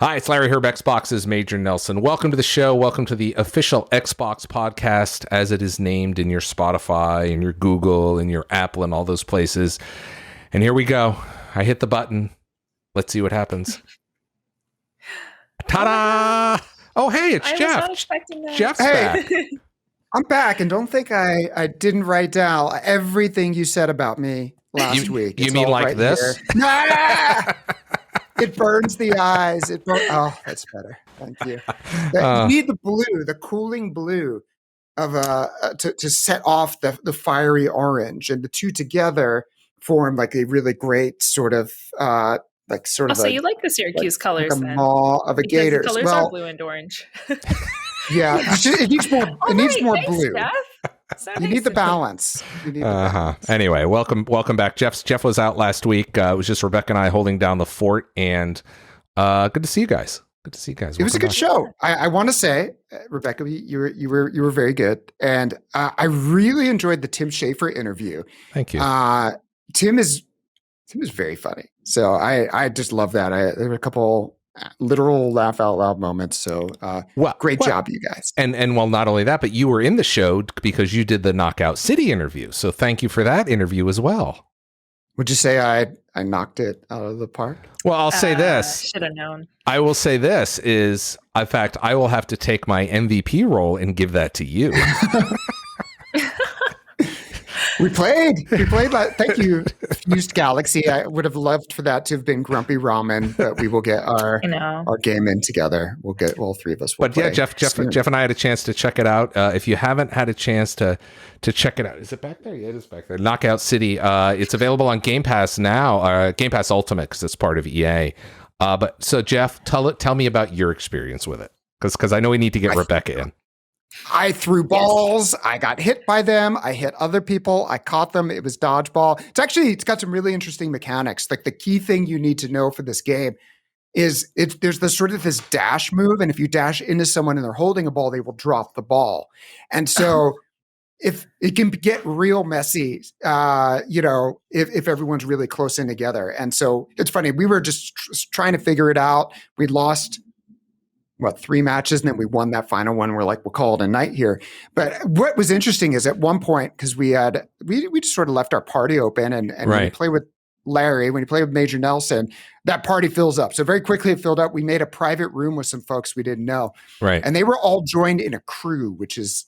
Hi, it's Larry Herb, Xbox's Major Nelson. Welcome to the show. Welcome to the official Xbox podcast, as it is named in your Spotify and your Google and your Apple and all those places. And here we go. I hit the button. Let's see what happens. Ta-da! Oh, hey, it's Jeff. I was not expecting that. Jeff's back. I'm back, and don't think I didn't write down everything you said about me last week. You mean like this? It burns the eyes. Oh, that's better. Thank you. You need the blue, the cooling blue of to set off the fiery orange, and the two together form like a really great sort of So you like the Syracuse colors, like a then? maw of a Because gator. the colors are blue and orange. Yeah, it needs more. It needs more blue. So You need the balance. Anyway, welcome back. Jeff was out last week. It was just Rebecca and I holding down the fort, and good to see you guys. It was a good show. I want to say, Rebecca, you were very good, and I really enjoyed the Tim Schafer interview. Thank you. Tim is very funny, so I just love that. There were a couple literal laugh out loud moments. So great job, you guys. And well, not only that, but you were in the show because you did the Knockout City interview. So thank you for that interview as well. Would you say I knocked it out of the park? Well, I'll say this. Should have known. I will say this is, in fact, I will have to take my MVP role and give that to you. We played. Thank you, Fused Galaxy. I would have loved for that to have been Grumpy Ramen, but we will get our game in together. We'll get all three of us. But yeah, Jeff and I had a chance to check it out. If you haven't had a chance to check it out, is it back there? Yeah, it is back there. Knockout City. It's available on Game Pass now. Game Pass Ultimate, because it's part of EA. But so Jeff, tell me about your experience with it, because I know we need to get Rebecca in. I threw balls. Yes. I got hit by them. I hit other people. I caught them. It was dodgeball. It's got some really interesting mechanics. Like the key thing you need to know for this game is there's this dash move. And if you dash into someone and they're holding a ball, they will drop the ball. And so if it can get real messy, if everyone's really close in together. And so it's funny. We were just trying to figure it out. We lost 3 matches, and then we won that final one. We're like, we'll call it a night here. But what was interesting is at one point, because we just sort of left our party open, and when you play with Larry, when you play with Major Nelson, that party fills up. So very quickly it filled up. We made a private room with some folks we didn't know. Right. And they were all joined in a crew, which is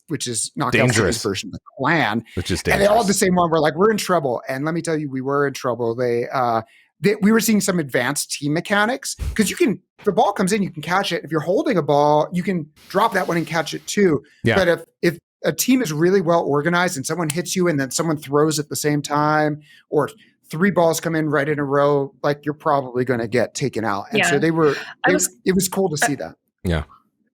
Knockout City's version of the clan. Which is dangerous. And they all had the same one. We're like, we're in trouble. And let me tell you, we were in trouble. We were seeing some advanced team mechanics, because if the ball comes in, you can catch it. If you're holding a ball, you can drop that one and catch it too. Yeah. But if a team is really well organized and someone hits you and then someone throws at the same time, or 3 balls come in right in a row, like, you're probably going to get taken out. And so it was cool to see that. Yeah.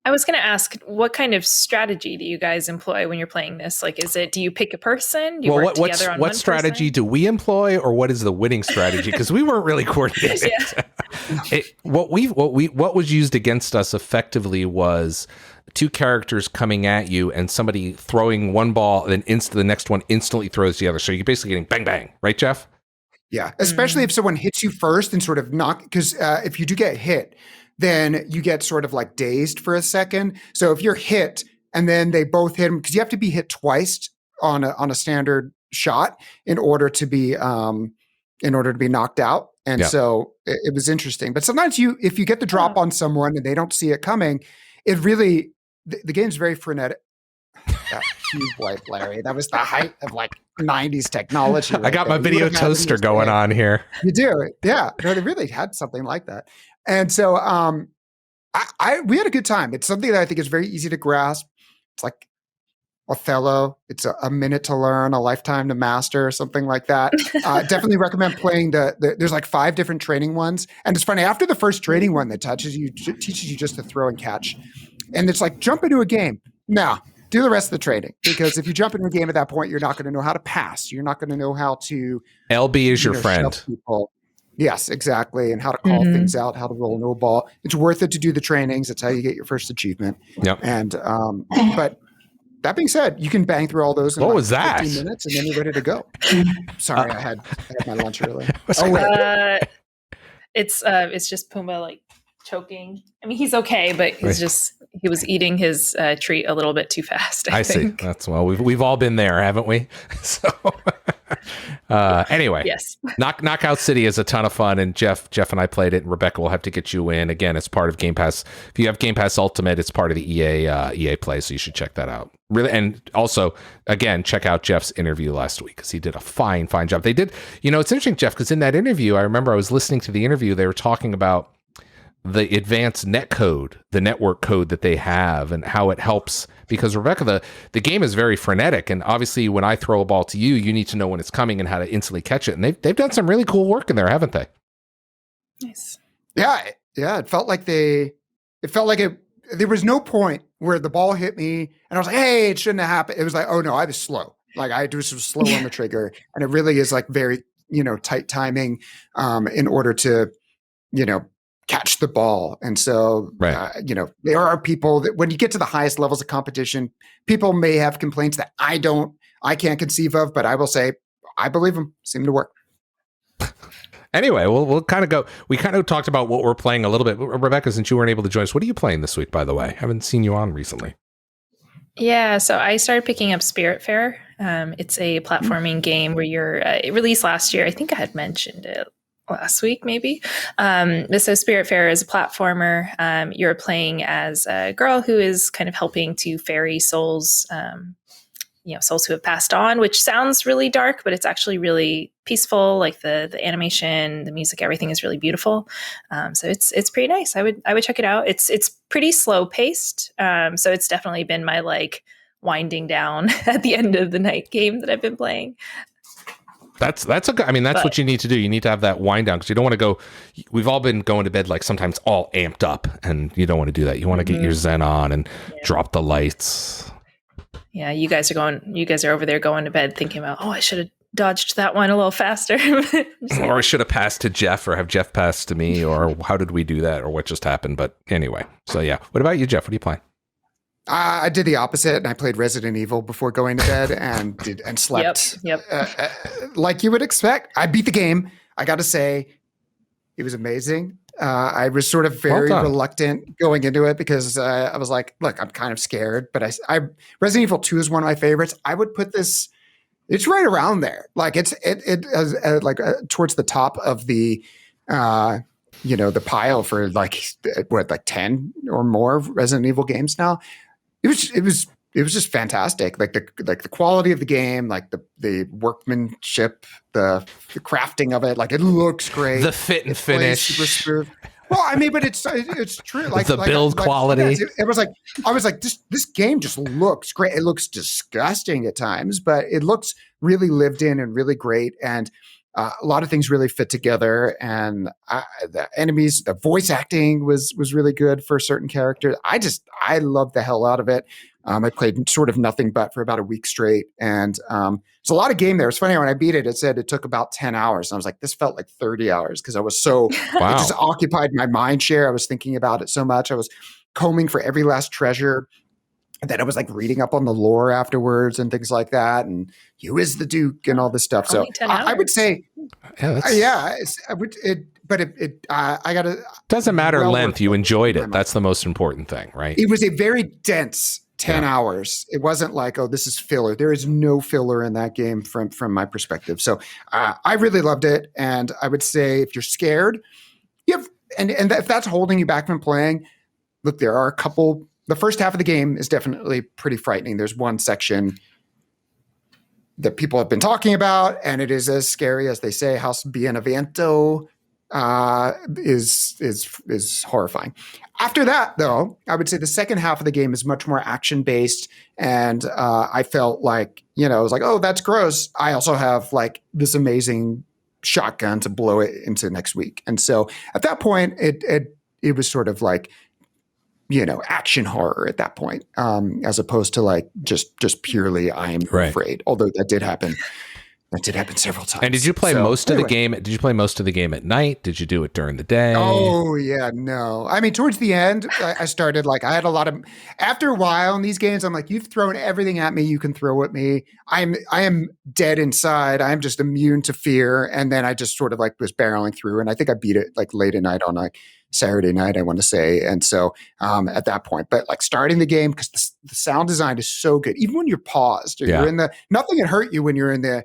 I was going to ask, what kind of strategy do you guys employ when you're playing this? Like, do you pick a person? Do you work together on what strategy do we employ, or what is the winning strategy? Because we weren't really coordinated. What was used against us effectively was 2 characters coming at you and somebody throwing one ball, and then the next one instantly throws the other. So you're basically getting bang, bang. Right, Jeff? Yeah, especially if someone hits you first and sort of because if you do get hit, then you get sort of like dazed for a second. So if you're hit and then they both hit him, because you have to be hit twice on a standard shot in order to be knocked out. And so it was interesting. But sometimes if you get the drop on someone and they don't see it coming, it really the game's very frenetic. That cube wipe, Larry. That was the height of like 90s technology. I got my video toaster going on here. You do, yeah. No, they really had something like that. And so we had a good time. It's something that I think is very easy to grasp. It's like Othello. It's a minute to learn, a lifetime to master, something like that. Definitely recommend playing there's like 5 different training ones. And it's funny, after the first training one that teaches you just to throw and catch. And it's like, jump into a game. No, do the rest of the training, because if you jump into a game at that point, you're not going to know how to pass. You're not going to know how to LB is your friend. People. Yes, exactly. And how to call things out, how to roll into a ball. It's worth it to do the trainings. That's how you get your first achievement. Yep. And but that being said, you can bang through all those in 15 minutes, and then you're ready to go. Sorry, I had my lunch early. It's just Pumbaa like choking. I mean, he's okay, but he was eating his treat a little bit too fast. I think. See. That's we've all been there, haven't we? So anyway, yes. Knockout City is a ton of fun, and Jeff and I played it, and Rebecca will have to get you in. Again, it's part of Game Pass. If you have Game Pass Ultimate, it's part of the EA Play, so you should check that out. Really, and also, again, check out Jeff's interview last week because he did a fine job. They did, it's interesting, Jeff, because in that interview, I remember I was listening to the interview. They were talking about the advanced net code, the network code that they have, and how it helps. Because Rebecca, the game is very frenetic, and obviously, when I throw a ball to you, you need to know when it's coming and how to instantly catch it. And they've done some really cool work in there, haven't they? Nice. Yeah. It felt like there was no point where the ball hit me and I was like, hey, it shouldn't have happened. It was like, oh no, I was slow. Like I just was slow on the trigger, and it really is like very, tight timing in order to, catch the ball. And so, right. There are people that when you get to the highest levels of competition, people may have complaints that I can't conceive of, but I will say, I believe them. Seem to work. Anyway, we'll kind of go. We kind of talked about what we're playing a little bit. Rebecca, since you weren't able to join us, what are you playing this week, by the way? I haven't seen you on recently. Yeah, so I started picking up Spiritfarer. It's a platforming game where it released last year. I think I had mentioned it last week, maybe. So Spiritfarer is a platformer. You're playing as a girl who is kind of helping to ferry souls, souls who have passed on, which sounds really dark, but it's actually really peaceful. Like the animation, the music, everything is really beautiful. So it's pretty nice. I would check it out. It's pretty slow paced. So it's definitely been my like winding down at the end of the night game that I've been playing. That's what you need to do. You need to have that wind down because you don't want to go. We've all been going to bed like sometimes all amped up, and you don't want to do that. You want to get your Zen on and drop the lights. Yeah, you guys are over there going to bed thinking about, I should have dodged that one a little faster. Or I should have passed to Jeff, or have Jeff pass to me, or how did we do that, or what just happened? But anyway, so yeah. What about you, Jeff? What are you playing? I did the opposite, and I played Resident Evil before going to bed and slept. Yep. Like you would expect. I beat the game. I got to say, it was amazing. I was sort of very reluctant going into it because I was like, look, I'm kind of scared, but I Resident Evil 2 is one of my favorites. I would put this, it's right around there. Like it towards the top of the, the pile for like 10 or more Resident Evil games now. It was just fantastic. Like the quality of the game, like the workmanship, the crafting of it. Like it looks great. The fit and finish. Super smooth. Well, I mean, but it's true. Like the build quality. It was like I was like this game just looks great. It looks disgusting at times, but it looks really lived in and really great. And a lot of things really fit together, and the enemies, the voice acting was really good for certain characters. I loved the hell out of it. I played sort of nothing but for about a week straight, and it's a lot of game there. It's funny when I beat it, it said it took about 10 hours, and I was like, this felt like 30 hours because I was so it just occupied my mind share. I was thinking about it so much. I was combing for every last treasure. And then I was like reading up on the lore afterwards and things like that, and who is the Duke and all this stuff. So I would say, I gotta. Doesn't matter length. You enjoyed it. That's the most important thing, right? It was a very dense 10 hours. It wasn't like, this is filler. There is no filler in that game from my perspective. So I really loved it, and I would say if you're scared, and if that's holding you back from playing, look, there are a couple. The first half of the game is definitely pretty frightening. There's one section that people have been talking about, and it is as scary as they say. House Bienevento is horrifying. After that, though, I would say the second half of the game is much more action-based, and I felt like, I was like, that's gross. I also have like this amazing shotgun to blow it into next week. And so at that point, it was sort of like, action horror at that point, as opposed to like just purely I'm afraid. Although that did happen. That did happen several times. And did you play most of the game? Did you play most of the game at night? Did you do it during the day? Oh yeah, no. I mean, towards the end, I started like I had a lot of. After a while in these games, I'm like, you've thrown everything at me you can throw at me. I am dead inside. I'm just immune to fear. And then I just sort of like was barreling through, and I think I beat it like late at night on like Saturday night, I want to say. And so at that point, but like starting the game, because the sound design is so good, even when you're paused, or you're in nothing can hurt you when you're in the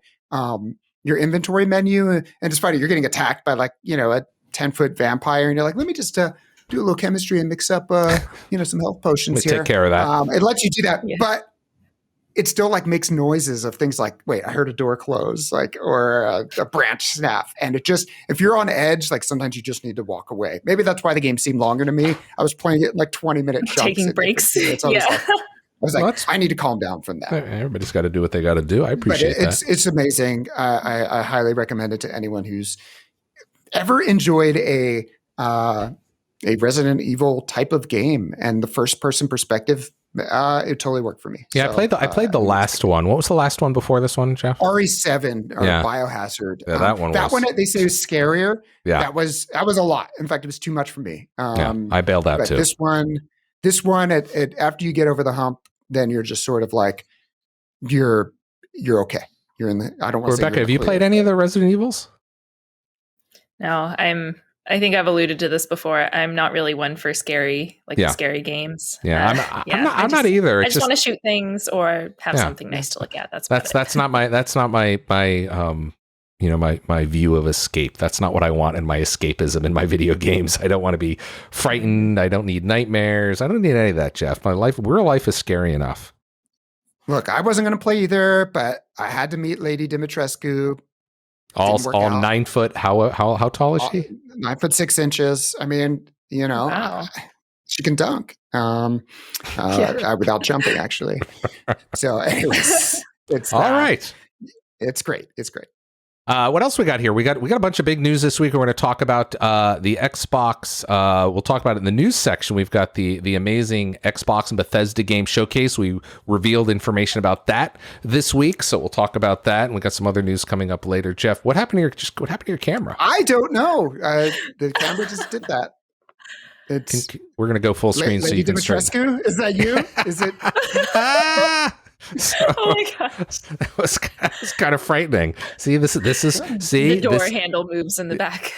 your inventory menu, and it's funny, you're getting attacked by like, a 10-foot vampire, and you're like, let me just do a little chemistry and mix up some health potions here. Take care of that. It lets you do that, but it still like makes noises of things like, wait, I heard a door close, like, or a branch snap. And it just, if you're on edge, like sometimes you just need to walk away. Maybe that's why the game seemed longer to me. I was playing it in like 20-minute chunks. Taking breaks. I was like, I need to calm down from that. Everybody's got to do what they got to do. I appreciate that. It's amazing. I highly recommend it to anyone who's ever enjoyed a Resident Evil type of game, and the first person perspective. It totally worked for me. Yeah, so, I played the last one. What was the last one before this one, Jeff? RE7 or Biohazard. Yeah, that one. That one they say was scarier. Yeah, that was a lot. In fact, it was too much for me. I bailed out too. This one, after you get over the hump, then you're just sort of like you're okay. You're in the. I don't want to. Rebecca, have you played any of the Resident Evils? No, I think I've alluded to this before. I'm not really one for scary, the scary games. Yeah, I'm not either. I just want to shoot things or have something nice to look at. That's not my my view of escape. That's not what I want in my escapism in my video games. I don't want to be frightened. I don't need nightmares. I don't need any of that, Jeff. Real life is scary enough. Look, I wasn't going to play either, but I had to meet Lady Dimitrescu. All 9 foot. How tall is she? 9'6". I mean, wow. She can dunk without jumping, actually. So, anyways, it's all right. It's great. It's great. What else we got here? We got a bunch of big news this week. We're going to talk about the Xbox. We'll talk about it in the news section. We've got the amazing Xbox and Bethesda game showcase. We revealed information about that this week, so we'll talk about that. And we got some other news coming up later. Jeff, what happened to your camera? I don't know. The camera just did that. We're going to go full screen so you can start. Is that you? Is it? So, oh my gosh, that was kind of frightening. See, this is the door handle moves in the back,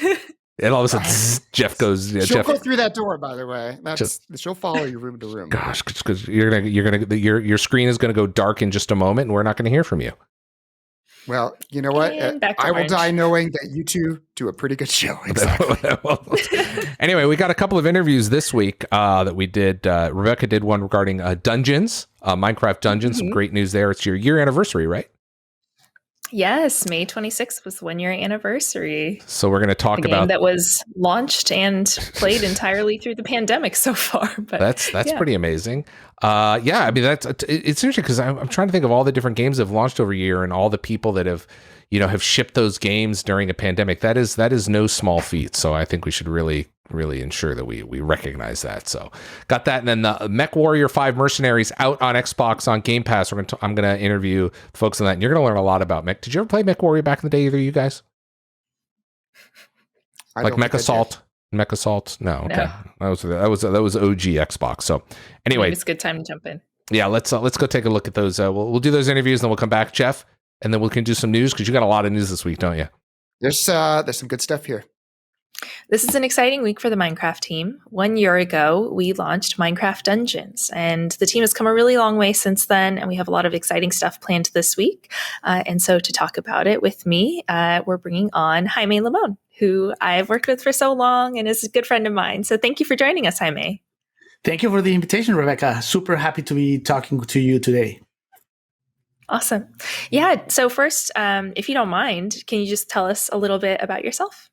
and all of a sudden, Jeff goes. She'll go through that door. By the way, she'll follow you room to room. Gosh, because your screen is going to go dark in just a moment, and we're not going to hear from you. Well, you know what? I will die knowing that you two do a pretty good show. Exactly. Anyway, we got a couple of interviews this week that we did. Rebecca did one regarding Dungeons, Minecraft Dungeons. Some great news there. It's your year anniversary, right? Yes, May 26th was 1 year anniversary. So we're going to talk about that was launched and played entirely through the pandemic so far. But that's pretty amazing. I mean it's interesting because I'm trying to think of all the different games that have launched over a year and all the people that have shipped those games during a pandemic. That is no small feat. So I think we should really ensure that we recognize that. So got that. And then the MechWarrior 5 Mercenaries out on Xbox on Game Pass. I'm going to interview folks on that, and you're going to learn a lot about mech. Did you ever play MechWarrior back in the day, either of you guys? Like Mech Assault? Mech Assault? No. Okay. No. That was OG Xbox. So anyway, it's a good time to jump in. Yeah, let's go take a look at those. We'll do those interviews, and then we'll come back, Jeff, and then we can do some news because you got a lot of news this week, don't you? There's some good stuff here. This is an exciting week for the Minecraft team. 1 year ago, we launched Minecraft Dungeons, and the team has come a really long way since then, and we have a lot of exciting stuff planned this week. And so to talk about it with me, we're bringing on Jaime Limon, who I've worked with for so long and is a good friend of mine. So thank you for joining us, Jaime. Thank you for the invitation, Rebecca. Super happy to be talking to you today. Awesome. Yeah. So first, if you don't mind, can you just tell us a little bit about yourself?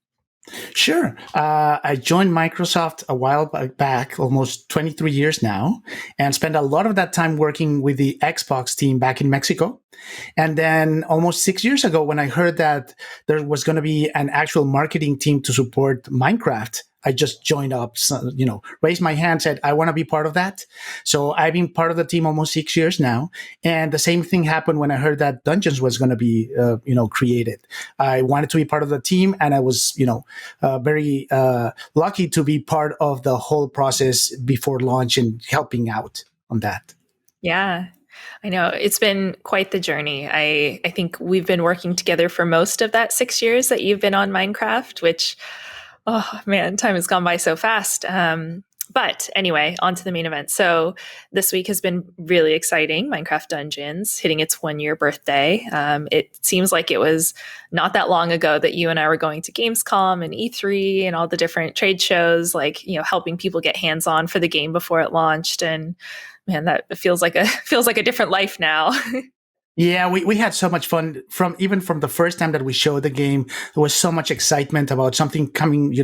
Sure. I joined Microsoft a while back, almost 23 years now, and spent a lot of that time working with the Xbox team back in Mexico. And then almost 6 years ago, when I heard that there was going to be an actual marketing team to support Minecraft, I just joined up, raised my hand, said, I want to be part of that. So I've been part of the team almost 6 years now. And the same thing happened when I heard that Dungeons was going to be, created. I wanted to be part of the team, and I was, very lucky to be part of the whole process before launch and helping out on that. Yeah. I know it's been quite the journey. I think we've been working together for most of that 6 years that you've been on Minecraft, which Oh man, time has gone by so fast. But anyway, on to the main event. So this week has been really exciting. Minecraft Dungeons hitting its 1 year birthday. It seems like it was not that long ago that you and I were going to Gamescom and E3 and all the different trade shows, like, you know, helping people get hands on for the game before it launched. And man, that feels like a different life now. Yeah, we had so much fun from the first time that we showed the game. There was so much excitement about something coming,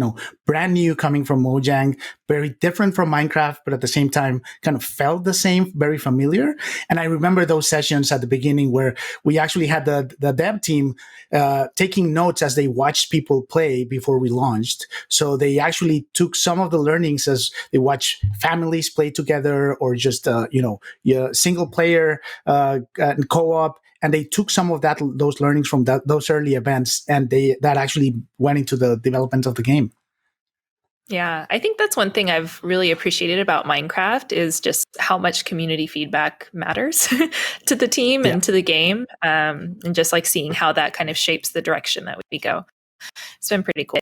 brand new coming from Mojang, very different from Minecraft, but at the same time kind of felt the same, very familiar. And I remember those sessions at the beginning where we actually had the dev team taking notes as they watched people play before we launched. So they actually took some of the learnings as they watch families play together or just, single player and co-op. And they took some of those learnings from those early events, and that actually went into the development of the game. Yeah, I think that's one thing I've really appreciated about Minecraft is just how much community feedback matters to the team and to the game, and just like seeing how that kind of shapes the direction that we go. It's been pretty cool.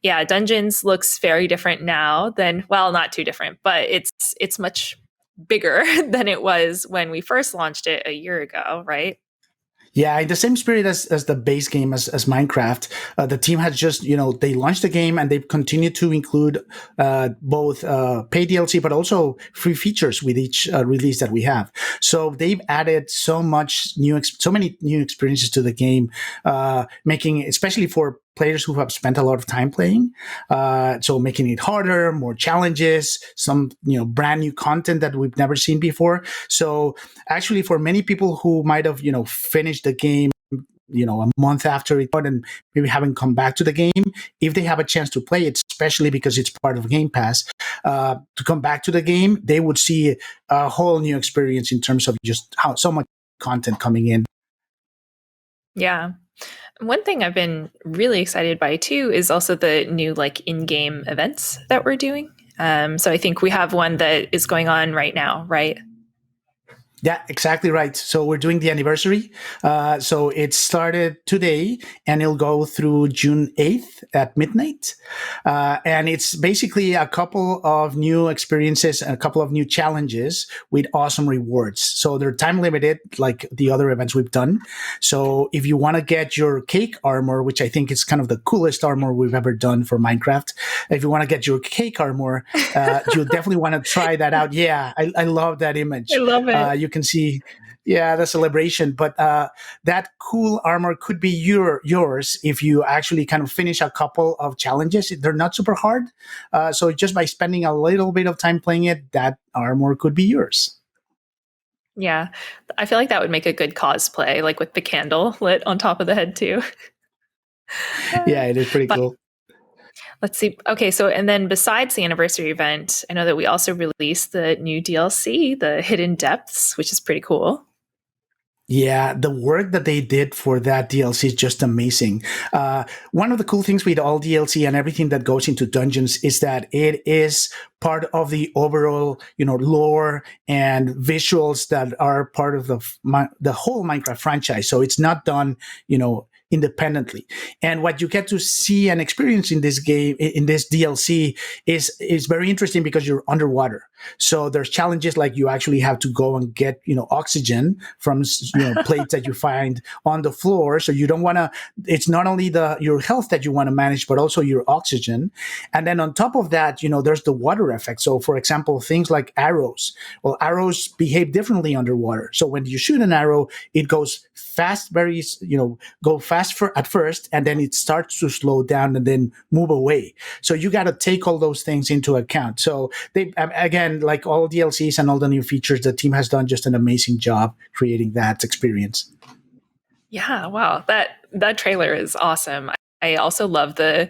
Yeah, Dungeons looks very different now than, well, not too different, but it's much bigger than it was when we first launched it a year ago, right? Yeah, in the same spirit as the base game as Minecraft, the team has just, they launched the game and they've continued to include both paid DLC, but also free features with each release that we have. So they've added so many new experiences to the game, making, especially for players who have spent a lot of time playing. So making it harder, more challenges, some, brand new content that we've never seen before. So actually for many people who might have, finished the game, a month after it and maybe haven't come back to the game, if they have a chance to play it, especially because it's part of Game Pass, to come back to the game, they would see a whole new experience in terms of just how so much content coming in. Yeah. One thing I've been really excited by too is also the new like in-game events that we're doing. So I think we have one that is going on right now, right? Yeah, exactly right. So we're doing the anniversary. So it started today and it'll go through June 8th at midnight. And it's basically a couple of new experiences and a couple of new challenges with awesome rewards. So they're time limited like the other events we've done. So if you want to get your cake armor, which I think is kind of the coolest armor we've ever done for Minecraft, if you want to get your cake armor, you'll definitely want to try that out. Yeah, I love that image. I love it. You can see, the celebration, but that cool armor could be yours if you actually kind of finish a couple of challenges. They're not super hard, so just by spending a little bit of time playing it, that armor could be yours. Yeah, I feel like that would make a good cosplay, like with the candle lit on top of the head too. Yeah, it is pretty cool. Let's see. Okay, so and then besides the anniversary event, I know that we also released the new DLC, the Hidden Depths, which is pretty cool. Yeah, the work that they did for that DLC is just amazing. One of the cool things with all DLC and everything that goes into Dungeons is that it is part of the overall, lore and visuals that are part of the whole Minecraft franchise. So it's not done, independently. And what you get to see and experience in this game, in this DLC, is very interesting because you're underwater. So there's challenges like you actually have to go and get, oxygen from, plates that you find on the floor. So you don't want to, it's not only your health that you want to manage, but also your oxygen. And then on top of that, there's the water effect. So for example, things like arrows. Well, arrows behave differently underwater. So when you shoot an arrow, it goes fast, go fast at first, and then it starts to slow down and then move away. So you got to take all those things into account. So they, again, like all DLCs and all the new features, the team has done just an amazing job creating that experience. Yeah, wow, that trailer is awesome. I also love I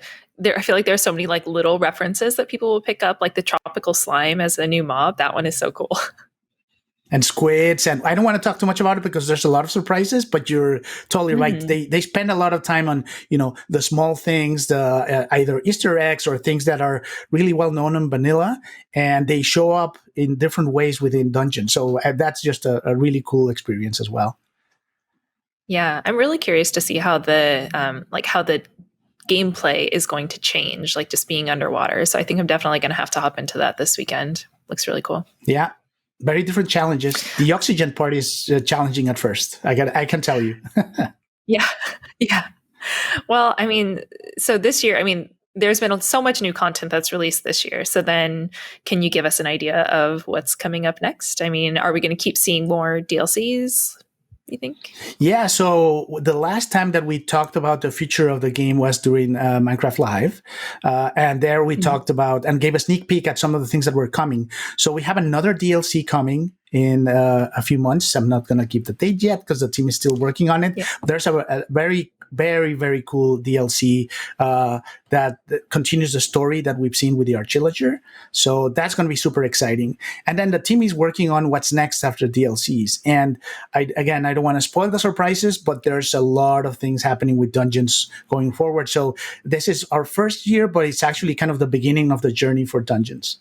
feel like there's so many like little references that people will pick up, like the tropical slime as a new mob. That one is so cool. And squids, and I don't want to talk too much about it because there's a lot of surprises, but you're totally right. They spend a lot of time on, the small things, the either Easter eggs or things that are really well known in vanilla, and they show up in different ways within Dungeons. So that's just a really cool experience as well. Yeah, I'm really curious to see how the gameplay is going to change, like just being underwater. So I think I'm definitely going to have to hop into that this weekend. Looks really cool. Yeah. Very different challenges. The oxygen part is challenging at first. I can tell you. Yeah. Yeah. Well, I mean, so this year, I mean, there's been so much new content that's released this year. So then can you give us an idea of what's coming up next? I mean, are we going to keep seeing more DLCs, you think? Yeah, so the last time that we talked about the future of the game was during Minecraft Live. And there we talked about and gave a sneak peek at some of the things that were coming. So we have another DLC coming in a few months. I'm not going to give the date yet because the team is still working on it. Yeah. There's a very, very, very cool DLC that continues the story that we've seen with the Archillager. So that's going to be super exciting. And then the team is working on what's next after DLCs. And I don't want to spoil the surprises, but there's a lot of things happening with Dungeons going forward. So this is our first year, but it's actually kind of the beginning of the journey for Dungeons.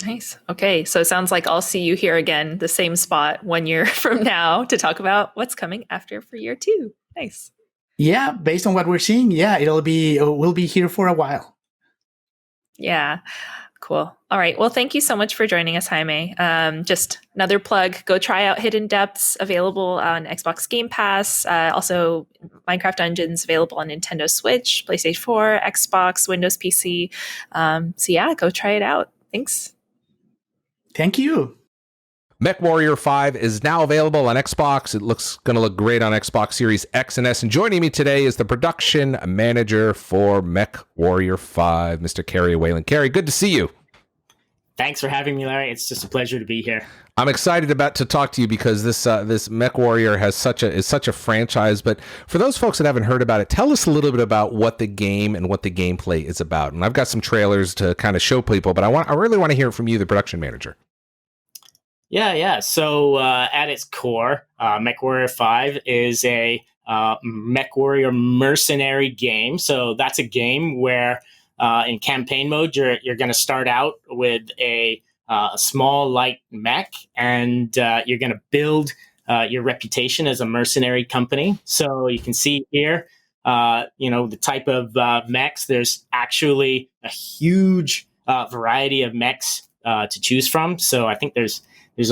Nice. Okay. So it sounds like I'll see you here again, the same spot 1 year from now to talk about what's coming after for year 2. Nice. Yeah. Based on what we're seeing. Yeah. we'll be here for a while. Yeah. Cool. All right. Well, thank you so much for joining us, Jaime. Just another plug, go try out Hidden Depths, available on Xbox Game Pass. Also, Minecraft Dungeons available on Nintendo Switch, PlayStation 4, Xbox, Windows PC. So yeah, go try it out. Thanks. Thank you. MechWarrior 5 is now available on Xbox. It looks going to look great on Xbox Series X and S. And joining me today is the production manager for MechWarrior 5, Mr. Kerry Whalen. Kerry, good to see you. Thanks for having me, Larry. It's just a pleasure to be here. I'm excited to talk to you because this MechWarrior is such a franchise. But for those folks that haven't heard about it, tell us a little bit about what the game and what the gameplay is about. And I've got some trailers to kind of show people, but I really want to hear it from you, the production manager. Yeah. So at its core, MechWarrior 5 is a MechWarrior mercenary game. So that's a game where in campaign mode, you're going to start out with a small light mech, and you're going to build your reputation as a mercenary company. So you can see here, the type of mechs. There's actually a huge variety of mechs to choose from. So I think there's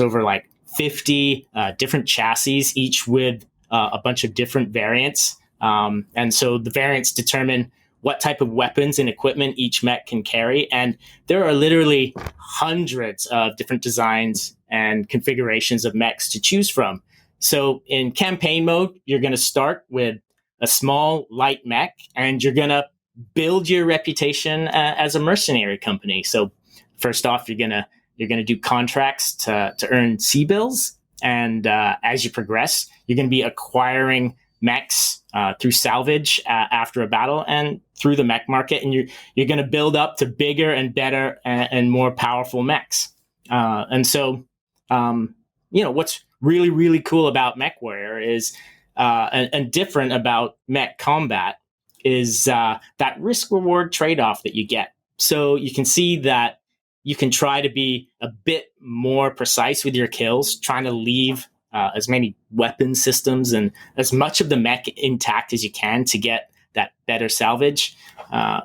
over like 50 different chassis, each with a bunch of different variants. And so the variants determine what type of weapons and equipment each mech can carry. And there are literally hundreds of different designs and configurations of mechs to choose from. So in campaign mode, you're going to start with a small light mech, and you're going to build your reputation as a mercenary company. So first off, you're going to do contracts to earn C-bills. And as you progress, you're going to be acquiring mechs through salvage after a battle and through the mech market. And you're going to build up to bigger and better and more powerful mechs. And so, what's really, really cool about MechWarrior is, and different about mech combat is that risk-reward trade-off that you get. So you can see that you can try to be a bit more precise with your kills, trying to leave as many weapon systems and as much of the mech intact as you can to get that better salvage.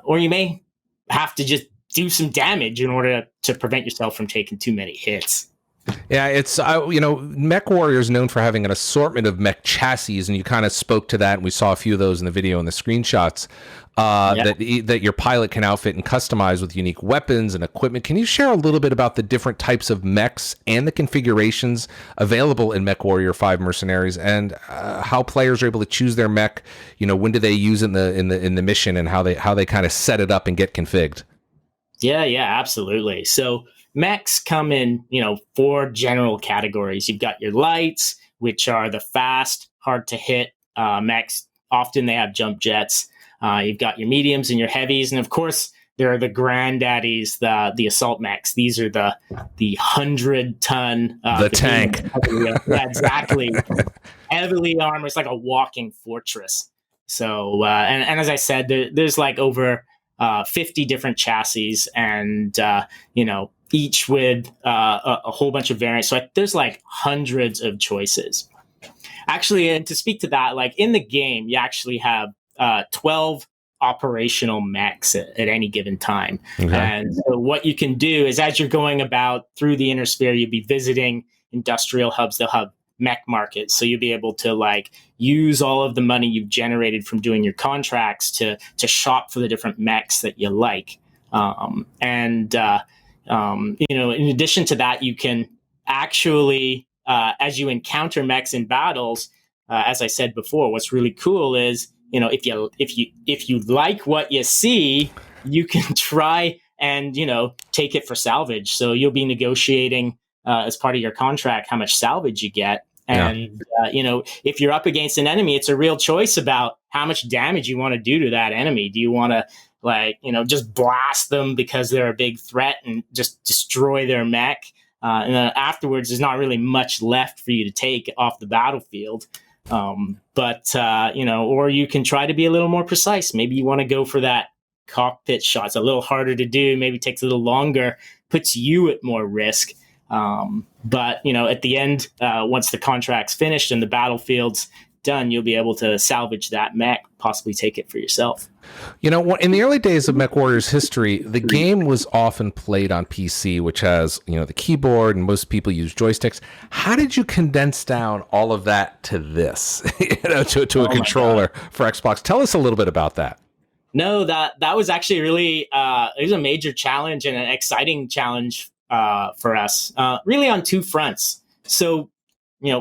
Or you may have to just do some damage in order to prevent yourself from taking too many hits. Yeah, it's, MechWarrior is known for having an assortment of mech chassis, and you kind of spoke to that, and we saw a few of those in the video and the screenshots, that your pilot can outfit and customize with unique weapons and equipment. Can you share a little bit about the different types of mechs and the configurations available in MechWarrior 5 Mercenaries, and how players are able to choose their mech? When do they use it in the mission, and how they kind of set it up and get configured? Yeah, absolutely. So mechs come in, 4 general categories. You've got your lights, which are the fast, hard to hit mechs. Often they have jump jets. You've got your mediums and your heavies. And of course, there are the granddaddies, the assault mechs. These are the 100-ton. The tank. Yeah, exactly. Heavily armored. It's like a walking fortress. So, and as I said, there's like over 50 different chassis, and, each with a whole bunch of variants. So there's like hundreds of choices. Actually, and to speak to that, like in the game, you actually have 12 operational mechs at any given time. Okay. And so what you can do is, as you're going about through the Inner Sphere, you'll be visiting industrial hubs. They'll have mech markets, so you'll be able to like use all of the money you've generated from doing your contracts to shop for the different mechs that you like. In addition to that, you can actually, as you encounter mechs in battles, as I said before, what's really cool is, if you like what you see, you can try and take it for salvage. So you'll be negotiating as part of your contract how much salvage you get. And if you're up against an enemy, it's a real choice about how much damage you want to do to that enemy. Do you want to just blast them because they're a big threat and just destroy their mech? And then afterwards, there's not really much left for you to take off the battlefield. Or you can try to be a little more precise. Maybe you want to go for that cockpit shot. It's a little harder to do, maybe takes a little longer, puts you at more risk. At the end, once the contract's finished and the battlefield's done, you'll be able to salvage that mech, possibly take it for yourself. In the early days of MechWarrior's history, the game was often played on PC, which has, the keyboard, and most people use joysticks. How did you condense down all of that to this, to a controller for Xbox? Tell us a little bit about that. No, that was actually really, it was a major challenge and an exciting challenge for us, really on two fronts. So,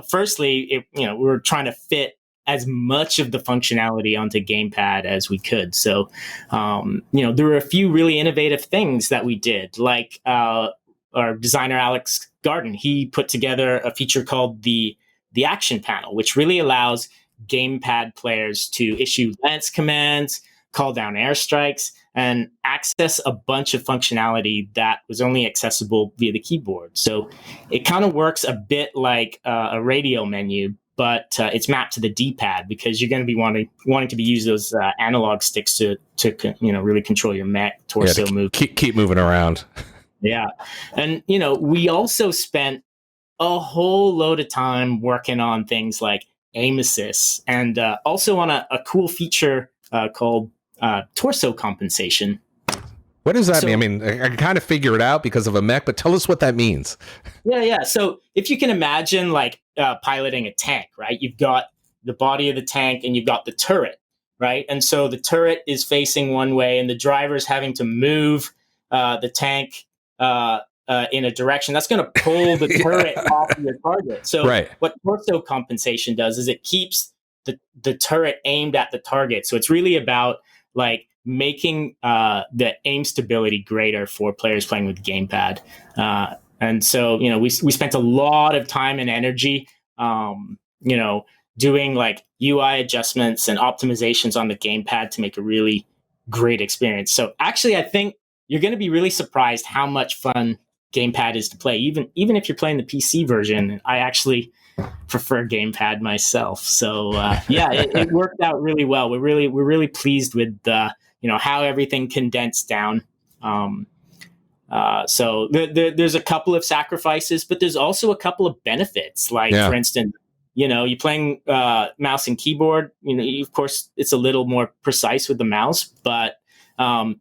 firstly, we were trying to fit as much of the functionality onto gamepad as we could. So, there were a few really innovative things that we did, like our designer, Alex Garden. He put together a feature called the action panel, which really allows gamepad players to issue lance commands, call down airstrikes, and access a bunch of functionality that was only accessible via the keyboard. So it kind of works a bit like a radio menu, but it's mapped to the D-pad, because you're going to be wanting to be use those analog sticks to really control your mech torso move. Keep moving around. Yeah, and we also spent a whole load of time working on things like aim assist, and also on a cool feature called torso compensation. What does that mean? I mean, I can kind of figure it out because of a mech, but tell us what that means. Yeah. So if you can imagine piloting a tank, right? You've got the body of the tank and you've got the turret, right? And so the turret is facing one way and the driver's having to move the tank in a direction that's going to pull the turret off of your target. So what torso compensation does is it keeps the turret aimed at the target. So it's really about making the aim stability greater for players playing with the gamepad. And so, we spent a lot of time and energy, doing UI adjustments and optimizations on the gamepad to make a really great experience. So actually, I think you're going to be really surprised how much fun gamepad is to play. Even if you're playing the PC version, I actually prefer gamepad myself. So it worked out really well. We're really pleased with how everything condensed down. So there's a couple of sacrifices, but there's also a couple of benefits. For instance, you're playing mouse and keyboard. Of course, it's a little more precise with the mouse, but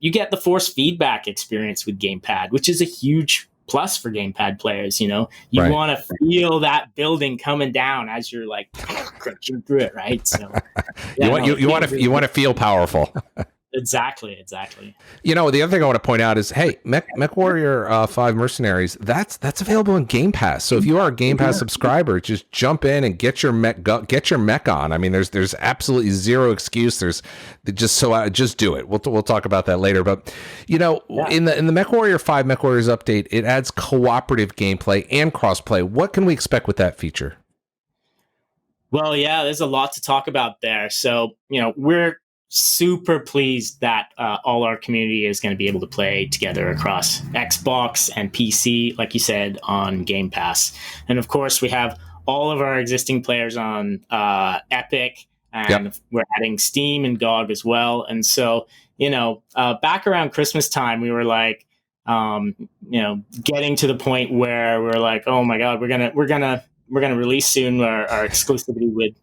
you get the force feedback experience with gamepad, which is a huge plus for gamepad players. You want to feel that building coming down as you're crunching through it, right? So you want to feel powerful. Exactly. The other thing I want to point out is, hey, MechWarrior 5 Mercenaries, that's available in Game Pass. So if you are a Game Pass subscriber, just jump in and get your mech on. I mean, there's absolutely zero excuse. Just do it. We'll talk about that later. But in the MechWarrior 5 MechWarriors update, it adds cooperative gameplay and crossplay. What can we expect with that feature? Well, yeah, there's a lot to talk about there. So we're super pleased that all our community is going to be able to play together across Xbox and PC, like you said, on Game Pass. And of course, we have all of our existing players on Epic, and we're adding Steam and GOG as well. And so, back around Christmas time, we were getting to the point where we're like, oh my God, we're gonna we're going to release soon. Our exclusivity with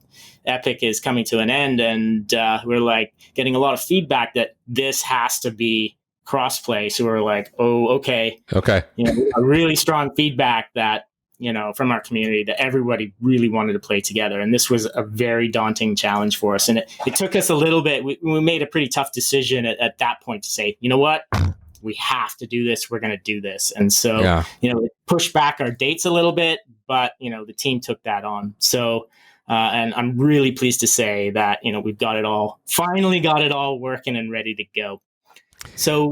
Epic is coming to an end, and we're like getting a lot of feedback that this has to be crossplay. So we're like, oh, okay, a really strong feedback that from our community that everybody really wanted to play together, and this was a very daunting challenge for us. And it took us a little bit. We made a pretty tough decision at that point to say, you know what, we have to do this. We're going to do this, and so it pushed back our dates a little bit, but the team took that on. So. And I'm really pleased to say that, we've finally got it all working and ready to go. So,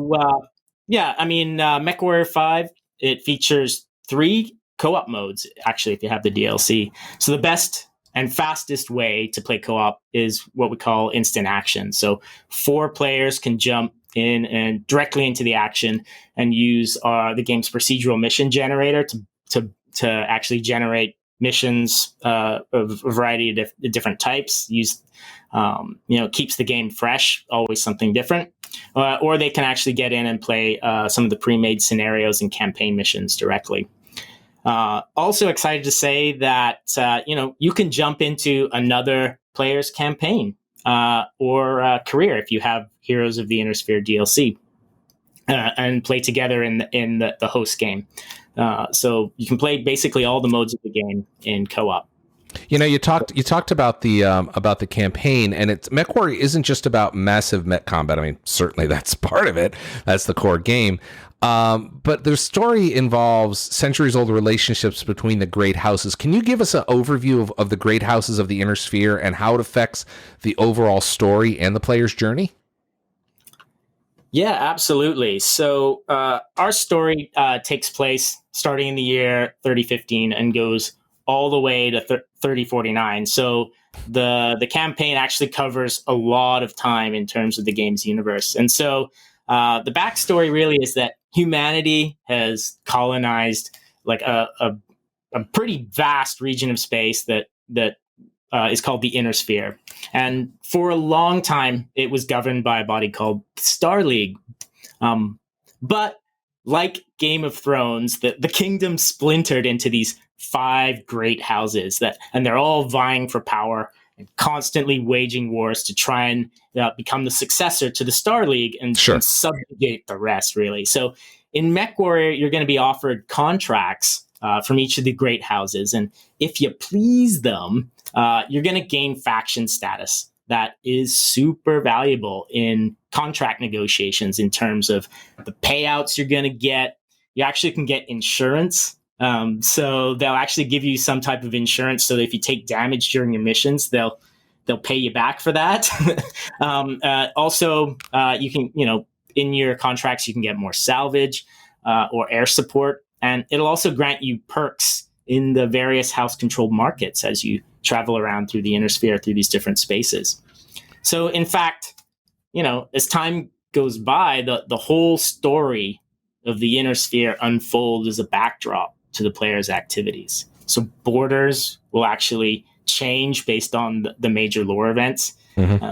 MechWarrior 5, it features 3 co-op modes, actually, if you have the DLC. So the best and fastest way to play co-op is what we call instant action. So 4 players can jump in and directly into the action and use the game's procedural mission generator to actually generate missions of a variety of different types. Keeps the game fresh, always something different. Or they can actually get in and play some of the pre-made scenarios and campaign missions directly. Also excited to say that you can jump into another player's campaign or career if you have Heroes of the Inner Sphere DLC and play together in the host game. So you can play basically all the modes of the game in co-op. You talked about the campaign, and MechWarrior isn't just about massive mech combat. I mean, certainly that's part of it. That's the core game. But the story involves centuries-old relationships between the great houses. Can you give us an overview of the great houses of the Inner Sphere and how it affects the overall story and the player's journey? Yeah, absolutely. So our story takes place starting in the year 3015 and goes all the way to 3049. So the campaign actually covers a lot of time in terms of the game's universe. And so the backstory really is that humanity has colonized like a pretty vast region of space that is called the Inner Sphere. And for a long time, it was governed by a body called Star League. But like Game of Thrones, the kingdom splintered into these 5 great houses and they're all vying for power and constantly waging wars to try and become the successor to the Star League and subjugate the rest, really. So in MechWarrior, you're going to be offered contracts from each of the great houses. And if you please them, you're going to gain faction status that is super valuable in contract negotiations in terms of the payouts you're going to get. You actually can get insurance. So they'll actually give you some type of insurance so that if you take damage during your missions, they'll pay you back for that. Also, you can, in your contracts, you can get more salvage or air support. And it'll also grant you perks in the various house-controlled markets as you travel around through the Inner Sphere, through these different spaces. So, in fact, as time goes by, the whole story of the Inner Sphere unfolds as a backdrop to the player's activities. So, borders will actually change based on the major lore events. Mm-hmm.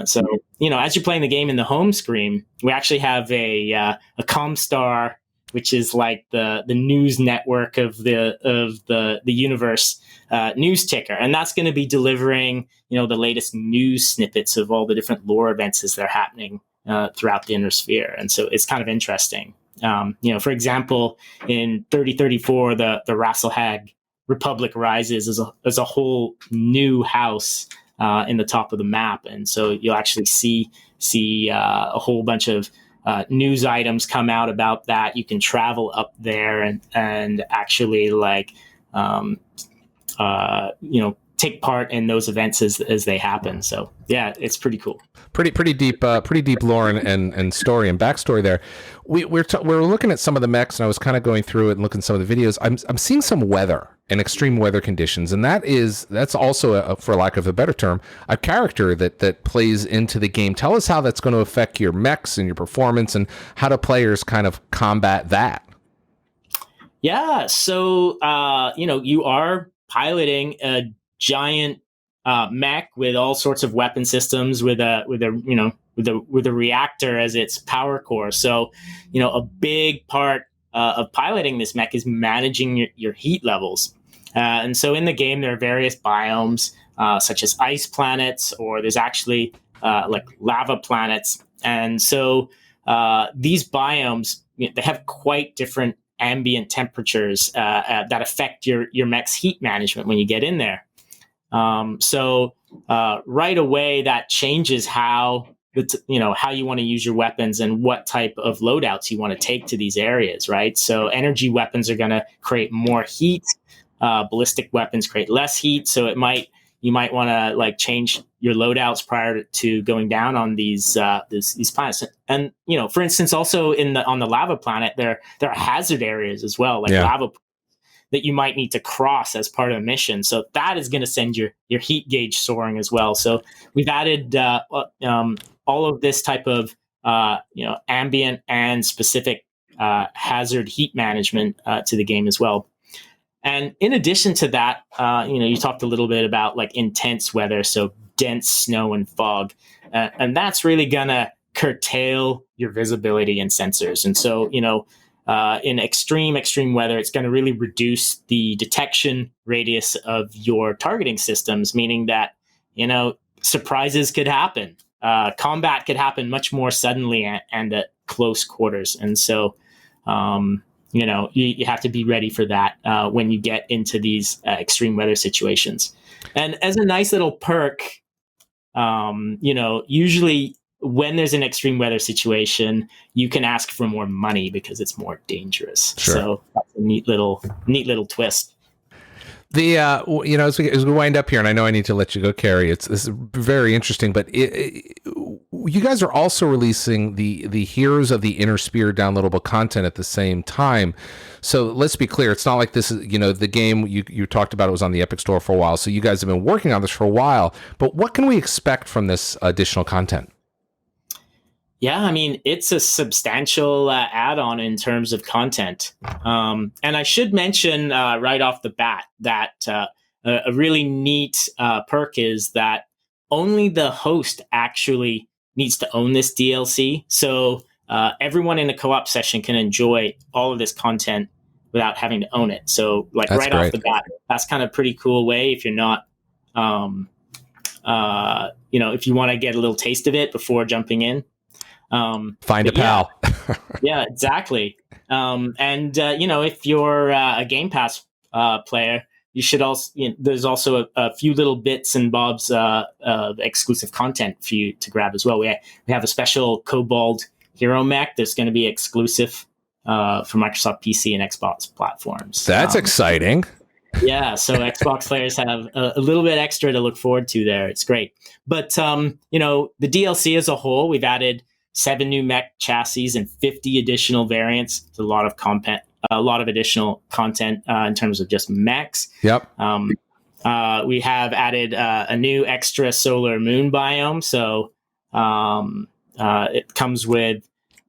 As you're playing the game in the home screen, we actually have a Comstar, which is like the news network of the universe news ticker, and that's going to be delivering the latest news snippets of all the different lore events as they're happening throughout the Inner Sphere, and so it's kind of interesting. For example, in 3034, the Rasselhag Republic Rises as a whole new house in the top of the map, and so you'll actually see a whole bunch of news items come out about that. You can travel up there and actually take part in those events as they happen. So yeah, it's pretty cool. Pretty deep lore and story and backstory there. We're looking at some of the mechs, and I was kind of going through it and looking at some of the videos. I'm seeing some weather and extreme weather conditions, and that's also for lack of a better term, a character that plays into the game. Tell us how that's going to affect your mechs and your performance, and how do players kind of combat that? Yeah, so you are piloting a giant mech with all sorts of weapon systems, with a reactor as its power core. So, a big part of piloting this mech is managing your heat levels. And so in the game, there are various biomes, such as ice planets, or there's actually like lava planets. And so these biomes, they have quite different ambient temperatures that affect your mech's heat management when you get in there. So right away, that changes how how you want to use your weapons and what type of loadouts you want to take to these areas, right? So energy weapons are going to create more heat. Ballistic weapons create less heat. So you might want to like change your loadouts prior to going down on these planets. And for instance, also on the lava planet, there are hazard areas as well, like lava that you might need to cross as part of the mission. So that is going to send your heat gauge soaring as well. So we've added all of this type of ambient and specific hazard heat management to the game as well. And in addition to that, you talked a little bit about like intense weather, so dense snow and fog, and that's really gonna curtail your visibility and sensors. And so, in extreme weather, it's going to really reduce the detection radius of your targeting systems, meaning that surprises could happen. Combat could happen much more suddenly and at close quarters, and so. You have to be ready for that when you get into these extreme weather situations. And as a nice little perk, usually when there's an extreme weather situation, you can ask for more money because it's more dangerous. Sure. So that's a neat little twist. As we wind up here, and I know I need to let you go, Carrie. This is very interesting, but you guys are also releasing the Heroes of the Inner Sphere downloadable content at the same time. So let's be clear, it's not like this is the game you talked about. It was on the Epic Store for a while, so you guys have been working on this for a while. But what can we expect from this additional content? Yeah, I mean, it's a substantial add-on in terms of content. And I should mention right off the bat that a really neat perk is that only the host actually needs to own this DLC. So everyone in a co-op session can enjoy all of this content without having to own it. So like that's right great. Off the bat, that's kind of a pretty cool way if you're not, if you want to get a little taste of it before jumping in. Find a pal. Yeah, exactly. If you're a Game Pass player, you should also. There's also a few little bits and bobs of exclusive content for you to grab as well. We have a special Kobold hero mech that's going to be exclusive for Microsoft PC and Xbox platforms. That's exciting. Yeah, so Xbox players have a little bit extra to look forward to there. It's great. But the DLC as a whole, we've added 7 new mech chassis and 50 additional variants. It's a lot of additional content in terms of just mechs. Yep. We have added a new extra solar moon biome. So it comes with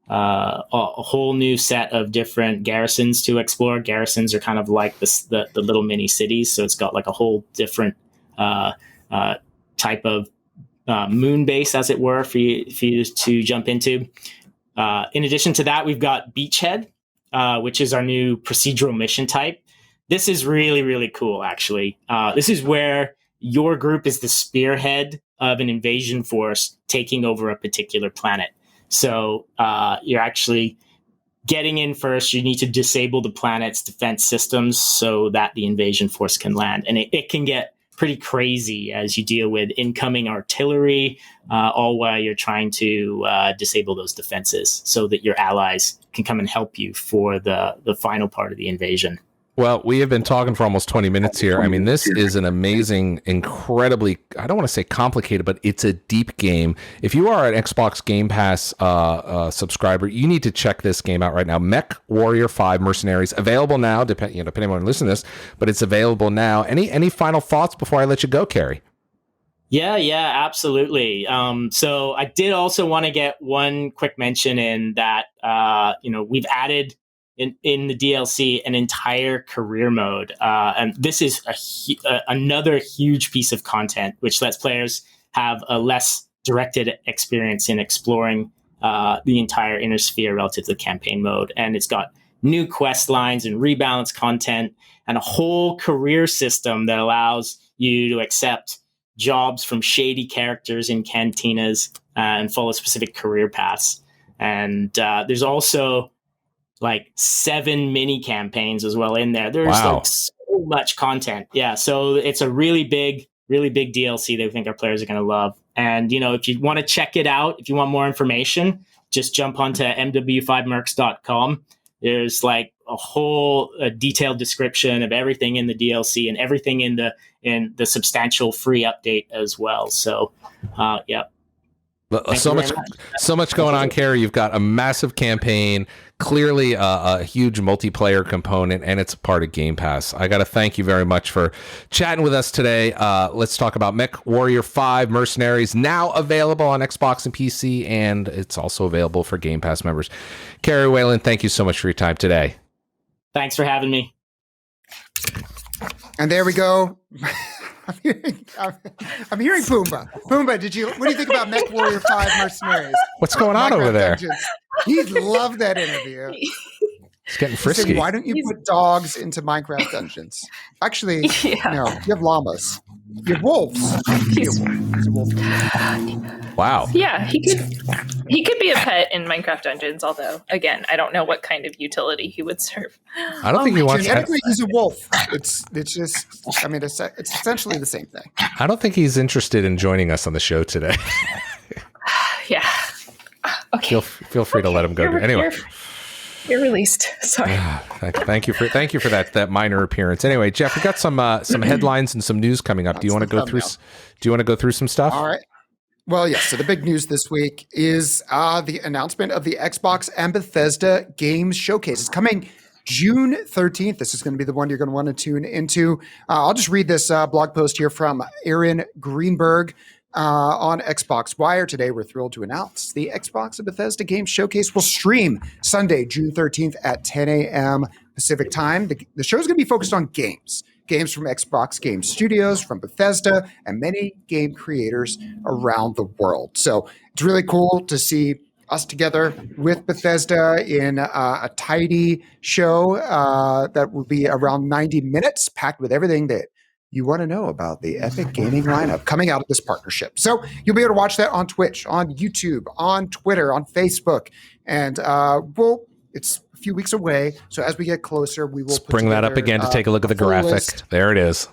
a whole new set of different garrisons to explore. Garrisons are kind of like the little mini cities. So it's got like a whole different type of moon base, as it were, for you to jump into. In addition to that, we've got Beachhead, which is our new procedural mission type. This is really, really cool, actually. This is where your group is the spearhead of an invasion force taking over a particular planet. So you're actually getting in first. You need to disable the planet's defense systems so that the invasion force can land. And it can get pretty crazy as you deal with incoming artillery, all while you're trying to disable those defenses so that your allies can come and help you for the final part of the invasion. Well, we have been talking for almost 20 minutes here. I mean, this is an amazing, incredibly, I don't want to say complicated, but it's a deep game. If you are an Xbox Game Pass subscriber, you need to check this game out right now. Mech Warrior 5 Mercenaries, available now, depending on when you listen to this, but it's available now. Any final thoughts before I let you go, Carrie? Yeah, absolutely. So I did also want to get one quick mention in that, we've added in the DLC an entire career mode. And this is another huge piece of content, which lets players have a less directed experience in exploring the entire Inner Sphere relative to the campaign mode. And it's got new quest lines and rebalance content, and a whole career system that allows you to accept jobs from shady characters in cantinas and follow specific career paths. And there's also like 7 mini campaigns as well in there. There's like so much content. Yeah. So it's a really big DLC that I think our players are going to love. And, if you want to check it out, if you want more information, just jump onto mw5mercs.com. There's like a whole detailed description of everything in the DLC and everything in the substantial free update as well. So, yeah. So much going on, Carrie. You've got a massive campaign, clearly a huge multiplayer component, and it's a part of Game Pass. I got to thank you very much for chatting with us today. Let's talk about MechWarrior 5 Mercenaries, now available on Xbox and PC, and it's also available for Game Pass members. Carrie Whalen, thank you so much for your time today. Thanks for having me. And there we go. I'm hearing Pumbaa. Pumbaa, what do you think about MechWarrior 5 Mercenaries? What's going on over there? He loved that interview. It's getting frisky. Said, why don't you put dogs into Minecraft dungeons? Actually, no, you have llamas. You have wolves. He's a wolf. Wow. Yeah, he could be a pet in Minecraft Dungeons, although, again, I don't know what kind of utility he would serve. I don't think he wants to. He's a wolf. It's just, I mean, it's essentially the same thing. I don't think he's interested in joining us on the show today. Yeah. Okay. Feel free to let him go. Anyway. You're released. Sorry. Thank you for that minor appearance. Anyway, Jeff, we got some headlines and some news coming up. Do you want to go through some stuff? All right. Well, yes. So the big news this week is the announcement of the Xbox and Bethesda Games Showcase. It's coming June 13th. This is going to be the one you're going to want to tune into. I'll just read this blog post here from Aaron Greenberg. On Xbox Wire today, we're thrilled to announce the Xbox and Bethesda Games Showcase will stream Sunday, June 13th at 10 a.m. Pacific time. The show is going to be focused on games from Xbox Game Studios, from Bethesda, and many game creators around the world. So it's really cool to see us together with Bethesda in a tidy show that will be around 90 minutes, packed with everything that you want to know about the Epic Gaming lineup coming out of this partnership. So you'll be able to watch that on Twitch, on YouTube, on Twitter, on Facebook. And it's a few weeks away. So as we get closer, we will bring that up again to take a look at the graphic. List. There it is.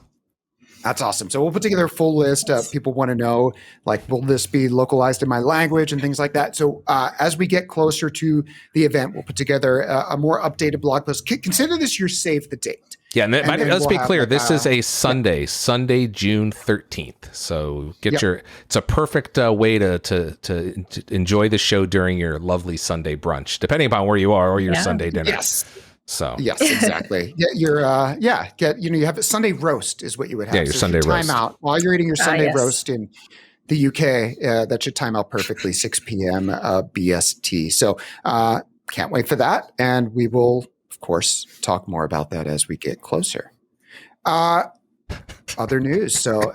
That's awesome. So we'll put together a full list of people want to know, like, will this be localized in my language and things like that. So as we get closer to the event, we'll put together a more updated blog post. Consider this your save the date. Yeah, and let's be clear. This is a Sunday, June 13th. So it's a perfect way to enjoy the show during your lovely Sunday brunch, depending upon where you are, or your Sunday dinner. Yes. So yes, exactly. You have a Sunday roast is what you would have. Yeah, your Sunday roast. Time out while you're eating your Sunday roast in the UK. That should time out perfectly, 6 p.m. BST. So can't wait for that, and we will, of course, talk more about that as we get closer. Other news. So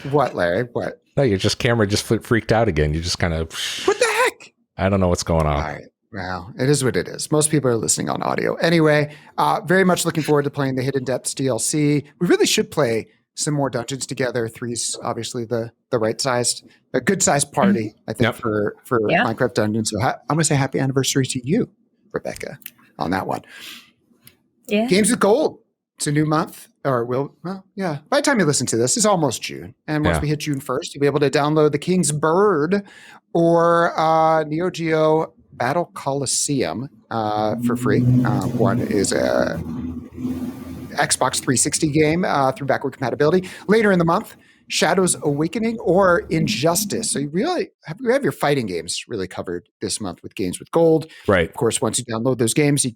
what, Larry? What? No, your camera just freaked out again. You just kind of. What the heck? I don't know what's going on. All right. Well, it is what it is. Most people are listening on audio. Anyway, very much looking forward to playing the Hidden Depths DLC. We really should play some more dungeons together. 3's obviously the right sized, a good sized party, I think, for Minecraft Dungeons. So I'm going to say happy anniversary to you, Rebecca, on that one. Yeah. Games with Gold. It's a new month. By the time you listen to this, it's almost June. And once we hit June 1st, you'll be able to download The King's Bird or Neo Geo Battle Coliseum for free. One is a Xbox 360 game through backward compatibility. Later in the month, Shadows Awakening or Injustice. So you have your fighting games really covered this month with Games with Gold. Right. Of course, once you download those games, you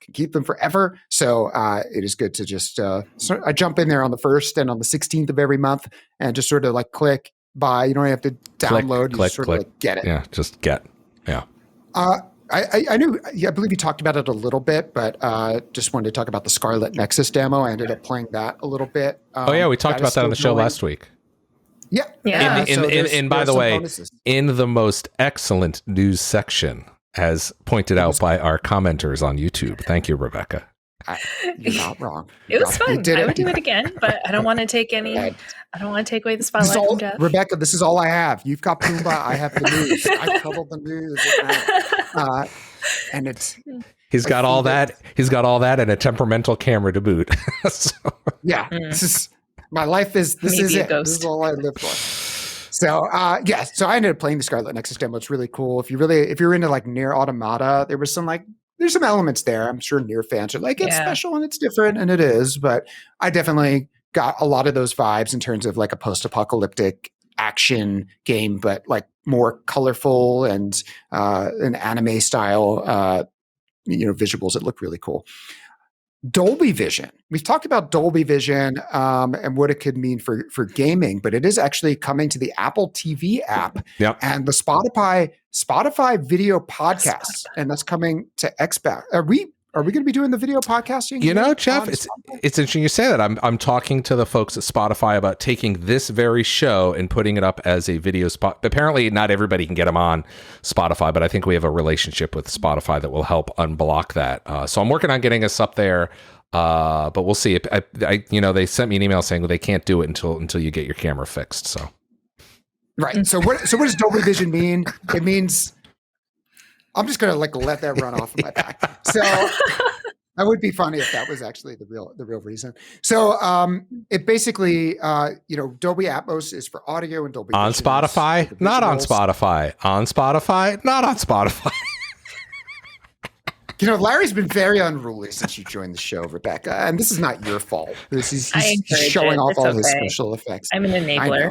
can keep them forever. So it is good to just I jump in there on the 1st and on the 16th of every month and just sort of like click, buy. You don't have to download. You just sort of like get it. Yeah, just get. Yeah. I believe you talked about it a little bit, but just wanted to talk about the Scarlet Nexus demo. I ended up playing that a little bit. We talked about that on the show last week. Yeah. And by the way, in the most excellent news section as pointed out by our commenters on YouTube. Thank you, Rebecca. You're not wrong. It was fun. I would do it again, but I don't want to take any. I don't want to take away the spotlight from Jeff. Rebecca, this is all I have. You've got Pumbaa. I have the news. I cuddle the news. And it's. He's got all that. He's got all that and a temperamental camera to boot. So. Yeah, this is my life. This is it. This is all I live for. So so I ended up playing the Scarlet Nexus demo. It's really cool. If you're into like Nier Automata, there's some elements there. I'm sure Nier fans are like, it's special and it's different, and it is. But I definitely got a lot of those vibes in terms of like a post-apocalyptic action game, but like more colorful and an anime style. Visuals that look really cool. Dolby Vision. We've talked about Dolby Vision and what it could mean for gaming, but it is actually coming to the Apple TV app and the Spotify video podcasts, and that's coming to Xbox. Are we going to be doing the video podcasting? Jeff, it's interesting you say that. I'm talking to the folks at Spotify about taking this very show and putting it up as a video spot. Apparently, not everybody can get them on Spotify, but I think we have a relationship with Spotify that will help unblock that. So I'm working on getting us up there, but we'll see. They sent me an email saying they can't do it until you get your camera fixed. So right. So what does Dolby Vision mean? It means. I'm just gonna let that run off of my back. So that would be funny if that was actually the real reason. So it basically Dolby Atmos is for audio and Dolby on Vision Spotify, not on Spotify, on Spotify, not on Spotify. Larry's been very unruly since you joined the show, Rebecca, and this is not your fault. He's showing off all his special effects. I'm an enabler.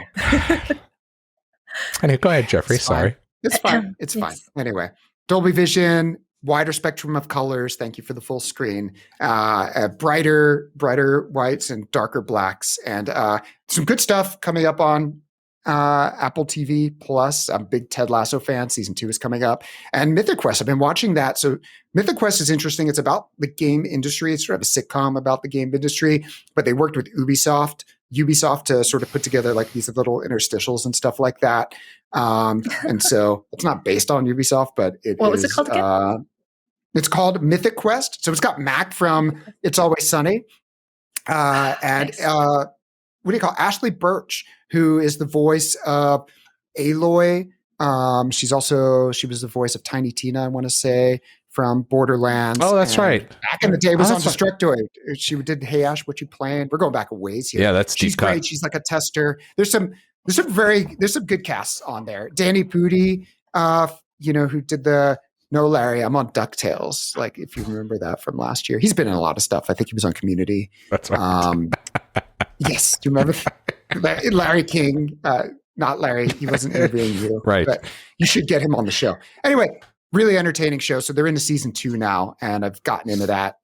Anyway, go ahead, Jeffrey. Sorry. It's fine. It's fine. Anyway. Dolby Vision, wider spectrum of colors. Thank you for the full screen. Brighter whites and darker blacks, and some good stuff coming up on Apple TV Plus. I'm a big Ted Lasso fan. Season 2 is coming up, and Mythic Quest. I've been watching that. So Mythic Quest is interesting. It's about the game industry. It's sort of a sitcom about the game industry, but they worked with Ubisoft to sort of put together like these little interstitials and stuff like that. And so it's not based on Ubisoft, but what was it called again? It's called Mythic Quest. So it's got Mac from It's Always Sunny. And nice. What do you call Ashley Birch, who is the voice of Aloy. She was the voice of Tiny Tina, I want to say, from Borderlands. Oh, that's right. Back in the day, was on Destructoid. She did Hey Ash, What You Playing? We're going back a ways here. Yeah, she's great. Cut. She's like a tester. There's some good casts on there. Danny Pudi, who did the No Larry, I'm on DuckTales. Like if you remember that from last year, he's been in a lot of stuff. I think he was on Community. That's right. Yes, do you remember Larry King? Not Larry. He wasn't interviewing you, right? But you should get him on the show. Anyway, really entertaining show. So they're into season 2 now, and I've gotten into that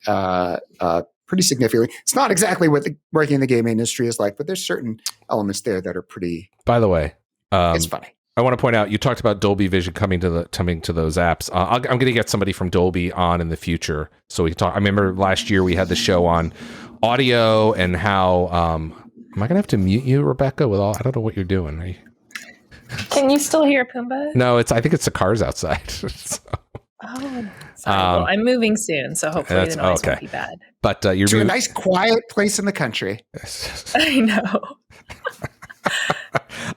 pretty significantly. It's not exactly what working in the game industry is like, but there's certain elements there that are pretty. By the way, it's funny. I want to point out you talked about Dolby Vision coming to those apps. I'm going to get somebody from Dolby on in the future, so we can talk. I remember last year we had the show on audio and how. Am I going to have to mute you, Rebecca? I don't know what you're doing. Can you still hear Pumbaa? No, I think it's the cars outside. So. Oh, sorry. Well, I'm moving soon, so hopefully the noise won't be bad. But you're to a nice, quiet place in the country. I know.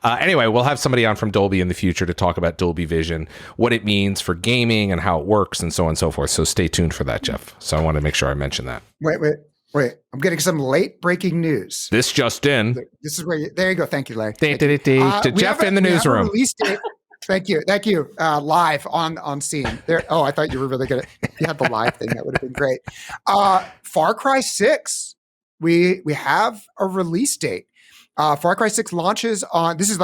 Anyway, we'll have somebody on from Dolby in the future to talk about Dolby Vision, what it means for gaming and how it works and so on and so forth. So stay tuned for that, Jeff. So I want to make sure I mention that. Wait. I'm getting some late breaking news. This just in. This is where there you go. Thank you, Larry. To Jeff in the newsroom. Thank you. Live on scene. There. Oh, I thought you were really good. If you had the live thing, that would have been great. Far Cry 6. We have a release date. Far Cry 6 launches on. This is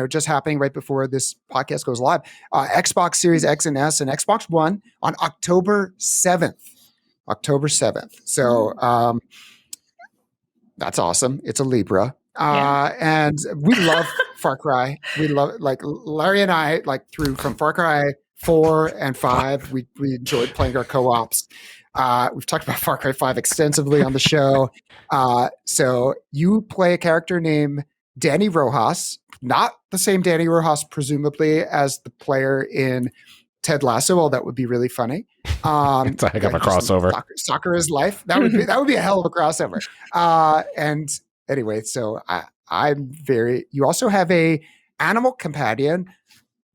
just happening right before this podcast goes live. Xbox Series X and S and Xbox One on October 7th. So that's awesome. It's a Libra. And we love Far Cry. We love Larry and I from Far Cry 4 and 5. We enjoyed playing our co-ops. We've talked about Far Cry 5 extensively on the show. So you play a character named Danny Rojas, not the same Danny Rojas, presumably, as the player in Ted Lasso. Well, that would be really funny. It's a heck of a crossover. Soccer is life. That would be a hell of a crossover. And anyway, so I'm very. You also have a animal companion,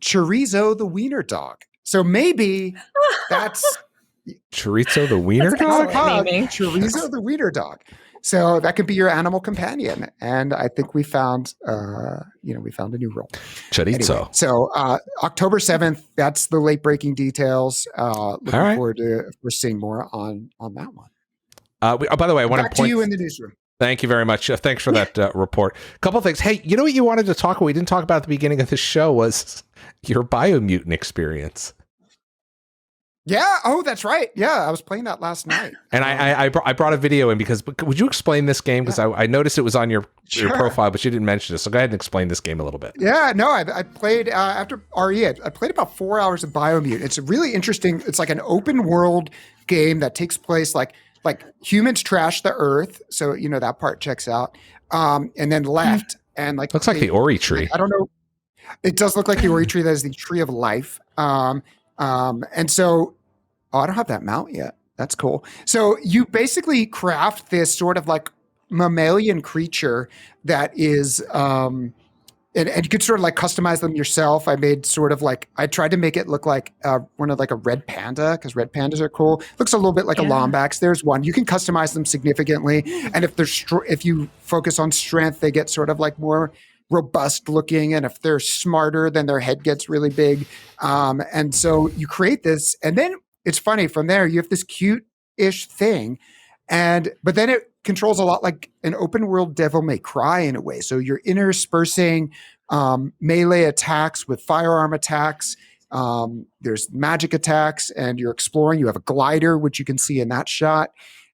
Chorizo the wiener dog. So maybe that's Chorizo the wiener That's dog. excellent. naming. Chorizo the wiener dog. So that could be your animal companion. And I think we found, we found a new role. Chorizo. Anyway, so October 7th, that's the late breaking details. Looking right. forward to seeing more on that one. By the way, I want Back to to point. you in the newsroom. Thank you very much. Thanks for that report. A couple things. Hey, you know what you wanted to talk about? We didn't talk about at the beginning of the show was your Biomutant experience. Yeah. Oh, that's right. Yeah, I was playing that last night. And I brought a video in because would you explain this game? Because I noticed it was on your profile, but you didn't mention it. So go ahead and explain this game a little bit. Yeah, no, I played after RE. I played about 4 hours of Biomutant. It's a really interesting. It's like an open world game that takes place like humans trash the earth, so that part checks out. And then left and Looks like the Ori tree. I don't know. It does look like the Ori tree. That is the tree of life. And so. Oh, I don't have that mount yet. That's cool. So you basically craft this sort of like mammalian creature that is, and you could sort of like customize them yourself. I made sort of like, I tried to make it look like one of like a red panda because red pandas are cool. Looks a little bit like a Lombax. There's one. You can customize them significantly. And if you focus on strength, they get sort of like more robust looking, and if they're smarter, then their head gets really big. And so you create this, and then it's funny. From there, you have this cute-ish thing, but then it controls a lot like an open-world Devil May Cry in a way. So you're interspersing melee attacks with firearm attacks. There's magic attacks, and you're exploring. You have a glider, which you can see in that shot.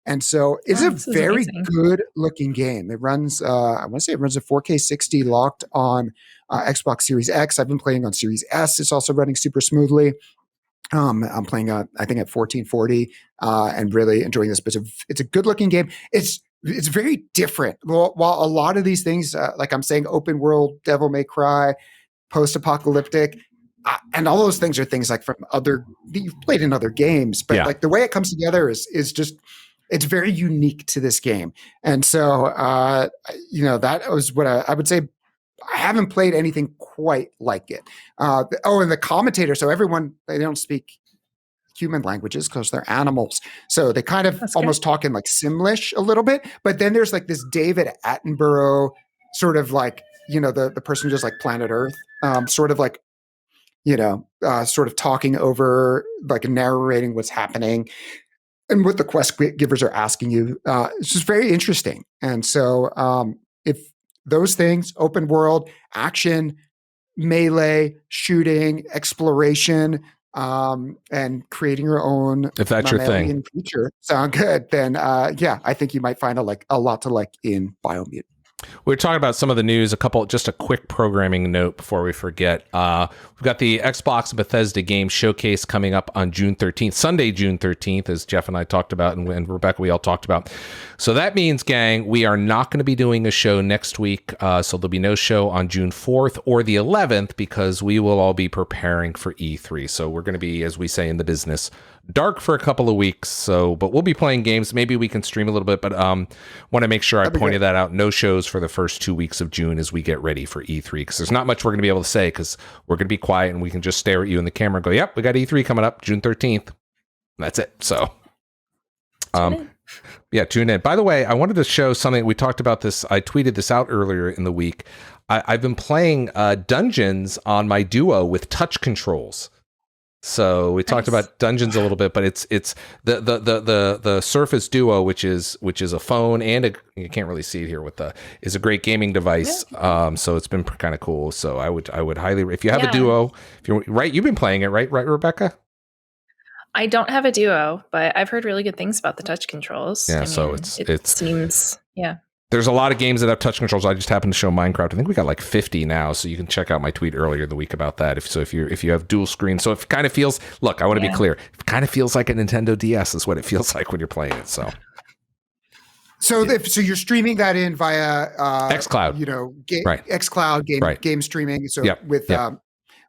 And so it's a very good-looking game. It runs, I want to say it runs a 4K 60 locked on Xbox Series X. I've been playing on Series S. It's also running super smoothly. I'm playing, I think, at 1440 and really enjoying this. But it's a good-looking game. It's very different. While a lot of these things, like I'm saying, open world, Devil May Cry, post-apocalyptic, and all those things are things like from that you've played in other games. But like the way it comes together is just. It's very unique to this game. And so, that was what I would say. I haven't played anything quite like it. And the commentator, so they don't speak human languages because they're animals. So they kind of almost talk in like Simlish a little bit. But then there's like this David Attenborough sort of like, the person who does like Planet Earth, sort of like, sort of talking over, like narrating what's happening and what the quest givers are asking you. It's just very interesting. And so if those things, open world, action, melee, shooting, exploration, and creating your own if that's your thing creature sound good, then I think you might find a lot to like in Biomutant. We're talking about some of the news. Just a quick programming note before we forget. We've got the Xbox and Bethesda Game Showcase coming up on June 13th, Sunday, June 13th, as Jeff and I talked about, and Rebecca, we all talked about. So that means, gang, we are not going to be doing a show next week. So there'll be no show on June 4th or the 11th because we will all be preparing for E3. So we're going to be, as we say in the business, dark for a couple of weeks. But we'll be playing games. Maybe we can stream a little bit, but want to make sure I pointed that out. No shows for the first 2 weeks of June as we get ready for E3, because there's not much we're going to be able to say because we're going to be quiet and we can just stare at you in the camera and go, yep, we got E3 coming up June 13th. That's it. So, tune in. By the way, I wanted to show something. We talked about this. I tweeted this out earlier in the week. I've been playing Dungeons on my Duo with touch controls. So we talked about Dungeons a little bit, but it's the Surface Duo, which is a phone and you can't really see it here is a great gaming device. Yeah. So it's been kind of cool. So I would highly, if you have a Duo, you've been playing it, right, Rebecca? I don't have a Duo, but I've heard really good things about the touch controls. Yeah, it seems. There's a lot of games that have touch controls. I just happened to show Minecraft. I think we got like 50 now, so you can check out my tweet earlier in the week about that. If you have dual screen, so it kind of feels. Look, I want to be clear. It kind of feels like a Nintendo DS is what it feels like when you're playing it. So you're streaming that in via xCloud, xCloud game streaming. So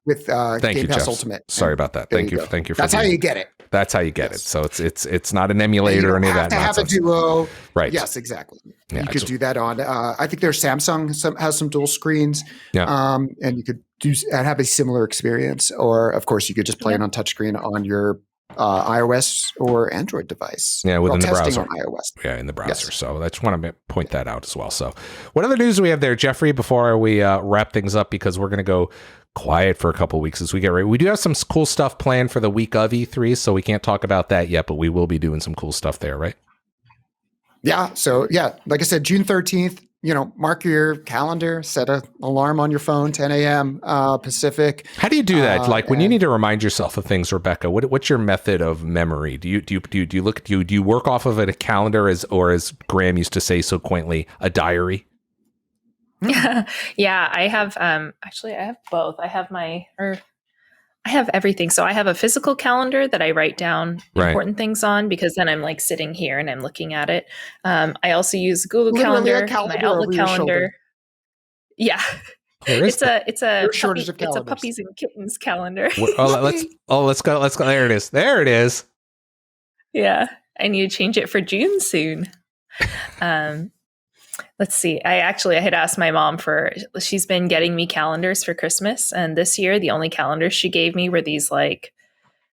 with Thank Game you, Pass Jeff. Ultimate. Sorry about that. There Thank you. go. Thank you for That's how you get it. That's how you get it. Yes. So it's not an You emulator or don't any of have that to have a nonsense. duo. Right. Yes, exactly. Yeah, You could do that on. I think there's Samsung has some dual screens. Yeah. And you could have a similar experience. Or of course, you could just play it on touchscreen on your iOS or Android device. Yeah, within the testing browser. on iOS. Yeah, in the browser. Yes. So I just want to point that out as well. So what other news do we have there, Jeffrey, before we wrap things up? Because we're going to go quiet for a couple of weeks as we get ready. We do have some cool stuff planned for the week of E3, so we can't talk about that yet, but we will be doing some cool stuff there, right? Yeah. So yeah, like I said, June 13th, mark your calendar, set an alarm on your phone, 10 a.m. Pacific. How do you do that? Like when you and- need to remind yourself of things, Rebecca, what's your method of memory? Do you work off of a calendar or as Graham used to say so quaintly, a diary? Yeah, I have actually I have both. I have everything. So I have a physical calendar that I write down Right. important things on, because then I'm like sitting here and I'm looking at it. I also use Google Literally a Calendar, calendar my Outlook over your shoulder. calendar. Yeah. There is It's a Your shortage of it's a calendars. puppies and kittens calendar. let's go. There it is. There it is. Yeah. I need to change it for June soon. Let's see. I had asked my mom she's been getting me calendars for Christmas. And this year, the only calendars she gave me were these like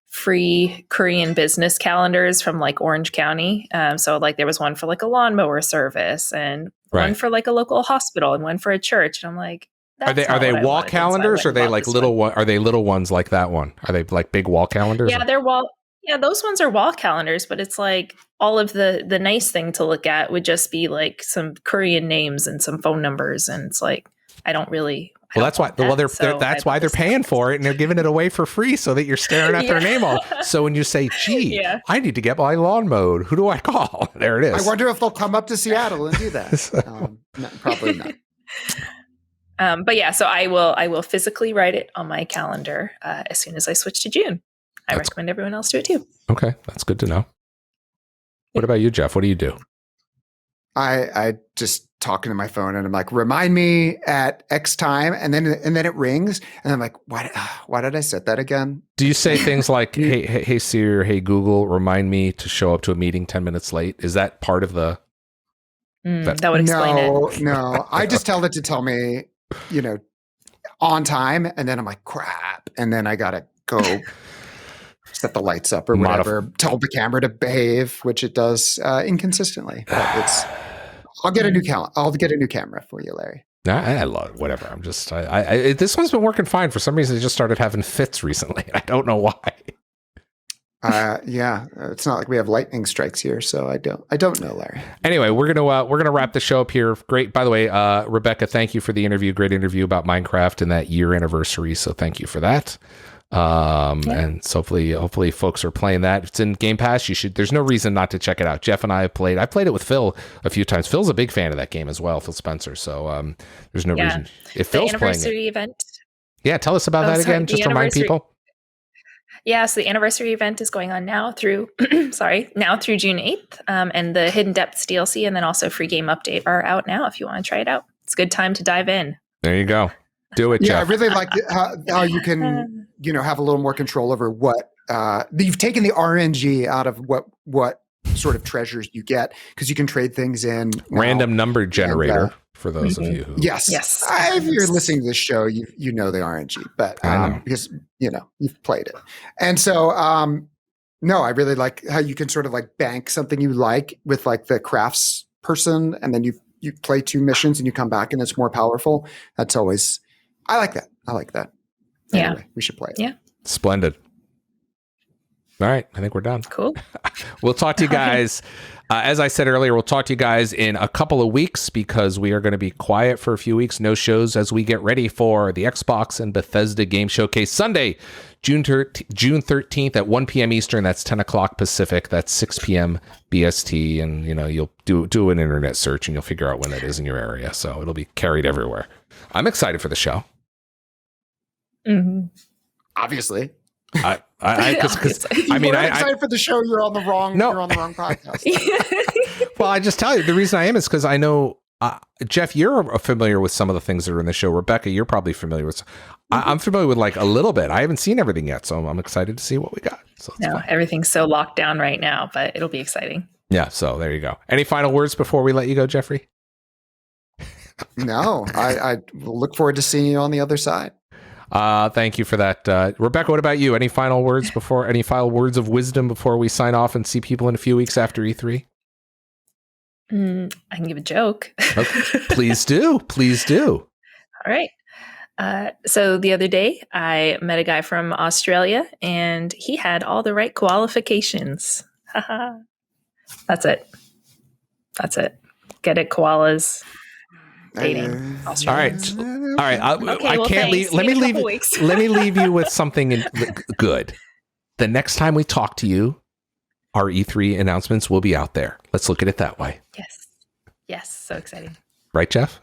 free Korean business calendars from like Orange County. So like there was one for like a lawnmower service and one Right. for like a local hospital and one for a church. And I'm like, Are they wall calendars or are they like little one? Are they little ones like that one? Are they like big wall calendars? Yeah, they're wall. Yeah, those ones are wall calendars, but it's like all of the nice thing to look at would just be like some Korean names and some phone numbers, and it's like I don't really. Well, that's why. That's why they're paying for it, and they're giving it away for free, so that you're staring at their name all. So when you say, "Gee, Yeah. I need to get my lawn mowed," who do I call? There it is. I wonder if they'll come up to Seattle and do that. No, probably not. But yeah, so I will physically write it on my calendar as soon as I switch to June. I recommend everyone else do it too. Okay, that's good to know. What about you, Jeff? What do you do? I just talking to my phone and I'm like, remind me at X time, and then it rings, and I'm like, why did I set that again? Do you say things like, hey Siri or hey Google, remind me to show up to a meeting 10 minutes late? Is that part of the... That would explain it. No. I just tell it to tell me, on time, and then I'm like, crap, and then I gotta go set the lights up or whatever. Tell the camera to behave, which it does inconsistently. But I'll get a new camera for you, Larry. I love it. Whatever. I'm just this one's been working fine. For some reason, it just started having fits recently. I don't know why. Yeah, it's not like we have lightning strikes here, so I don't know, Larry. Anyway, we're gonna wrap the show up here. Great. By the way, Rebecca, thank you for the interview. Great interview about Minecraft and that year anniversary. So thank you for that. And so hopefully folks are playing that. It's in Game Pass. There's no reason not to check it out. Jeff and I have played. I played it with Phil a few times. Phil's a big fan of that game as well, Phil Spencer. So there's no reason if Phil's playing it. The anniversary event. Yeah, tell us about that again, just to remind people. Yeah, so the anniversary event is going on now through June 8th. And the Hidden Depths DLC and then also free game update are out now if you want to try it out. It's a good time to dive in. There you go. Do it, Yeah, Jeff. I really like how you can, have a little more control over what you've taken the RNG out of what sort of treasures you get, because you can trade things in now. Random number generator for those of you who. Yes. If you're listening to this show, you know the RNG, but because you've played it, and so no, I really like how you can sort of like bank something you like with like the crafts person, and then you play 2 missions and you come back and it's more powerful. That's always. I like that. Anyway, we should play it. Yeah. Splendid. All right. I think we're done. Cool. We'll talk to you guys. As I said earlier, we'll talk to you guys in a couple of weeks because we are going to be quiet for a few weeks. No shows as we get ready for the Xbox and Bethesda Game Showcase Sunday, June 13th at 1 p.m. Eastern. That's 10 o'clock Pacific. That's 6 p.m. BST. And, you'll do an internet search and you'll figure out when it is in your area. So it'll be carried everywhere. I'm excited for the show. Mm-hmm. Obviously. I'm excited for the show. You're on the wrong podcast. Well, I just tell you the reason I am is because I know Jeff, you're familiar with some of the things that are in the show. Rebecca, you're probably familiar with. I'm familiar with like a little bit. I haven't seen everything yet, so I'm excited to see what we got. So No, everything's so locked down right now, but it'll be exciting. yeah, so there you go. Any final words before we let you go, Jeffrey? No, I look forward to seeing you on the other side. Thank you for that. Rebecca, what about you? Any final words of wisdom before we sign off and see people in a few weeks after E3? I can give a joke. Okay. Please do. Please do. All right. So the other day, I met a guy from Australia, and he had all the right qualifications. That's it. That's it. Get it, koalas. Dating. All Australia. right. All right. I well, can't leave. thanks. Let me See you in a leave. couple weeks. Let me leave you with something good. The next time we talk to you, our E3 announcements will be out there. Let's look at it that way. Yes. Yes. So exciting. Right, Jeff?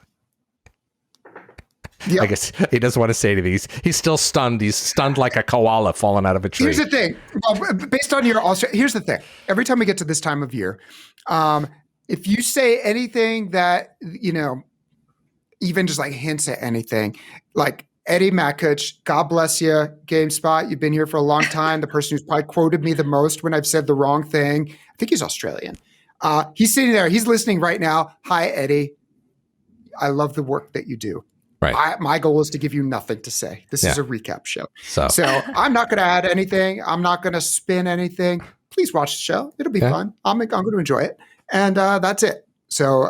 Yeah. I guess he doesn't want to say anything. He's still stunned. He's stunned like a koala falling out of a tree. Here's the thing. Well, based on your here's the thing. Every time we get to this time of year, if you say anything that, even just like hints at anything, like Eddie Makuch, God bless you, GameSpot. You've been here for a long time. The person who's probably quoted me the most when I've said the wrong thing. I think he's Australian. He's sitting there. He's listening right now. Hi, Eddie. I love the work that you do. Right. My goal is to give you nothing to say. This is a recap show. So I'm not going to add anything. I'm not going to spin anything. Please watch the show. It'll be fun. I'm going to enjoy it. And that's it. So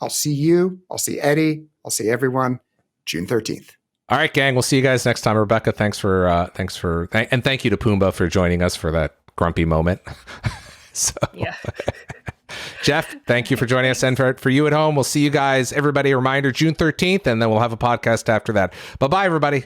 I'll see you. I'll see Eddie. I'll see everyone June 13th. All right, gang. We'll see you guys next time. Rebecca, thank you to Pumbaa for joining us for that grumpy moment. Yeah. Jeff, thank you for joining us. And for you at home, we'll see you guys. Everybody, a reminder, June 13th, and then we'll have a podcast after that. Bye-bye, everybody.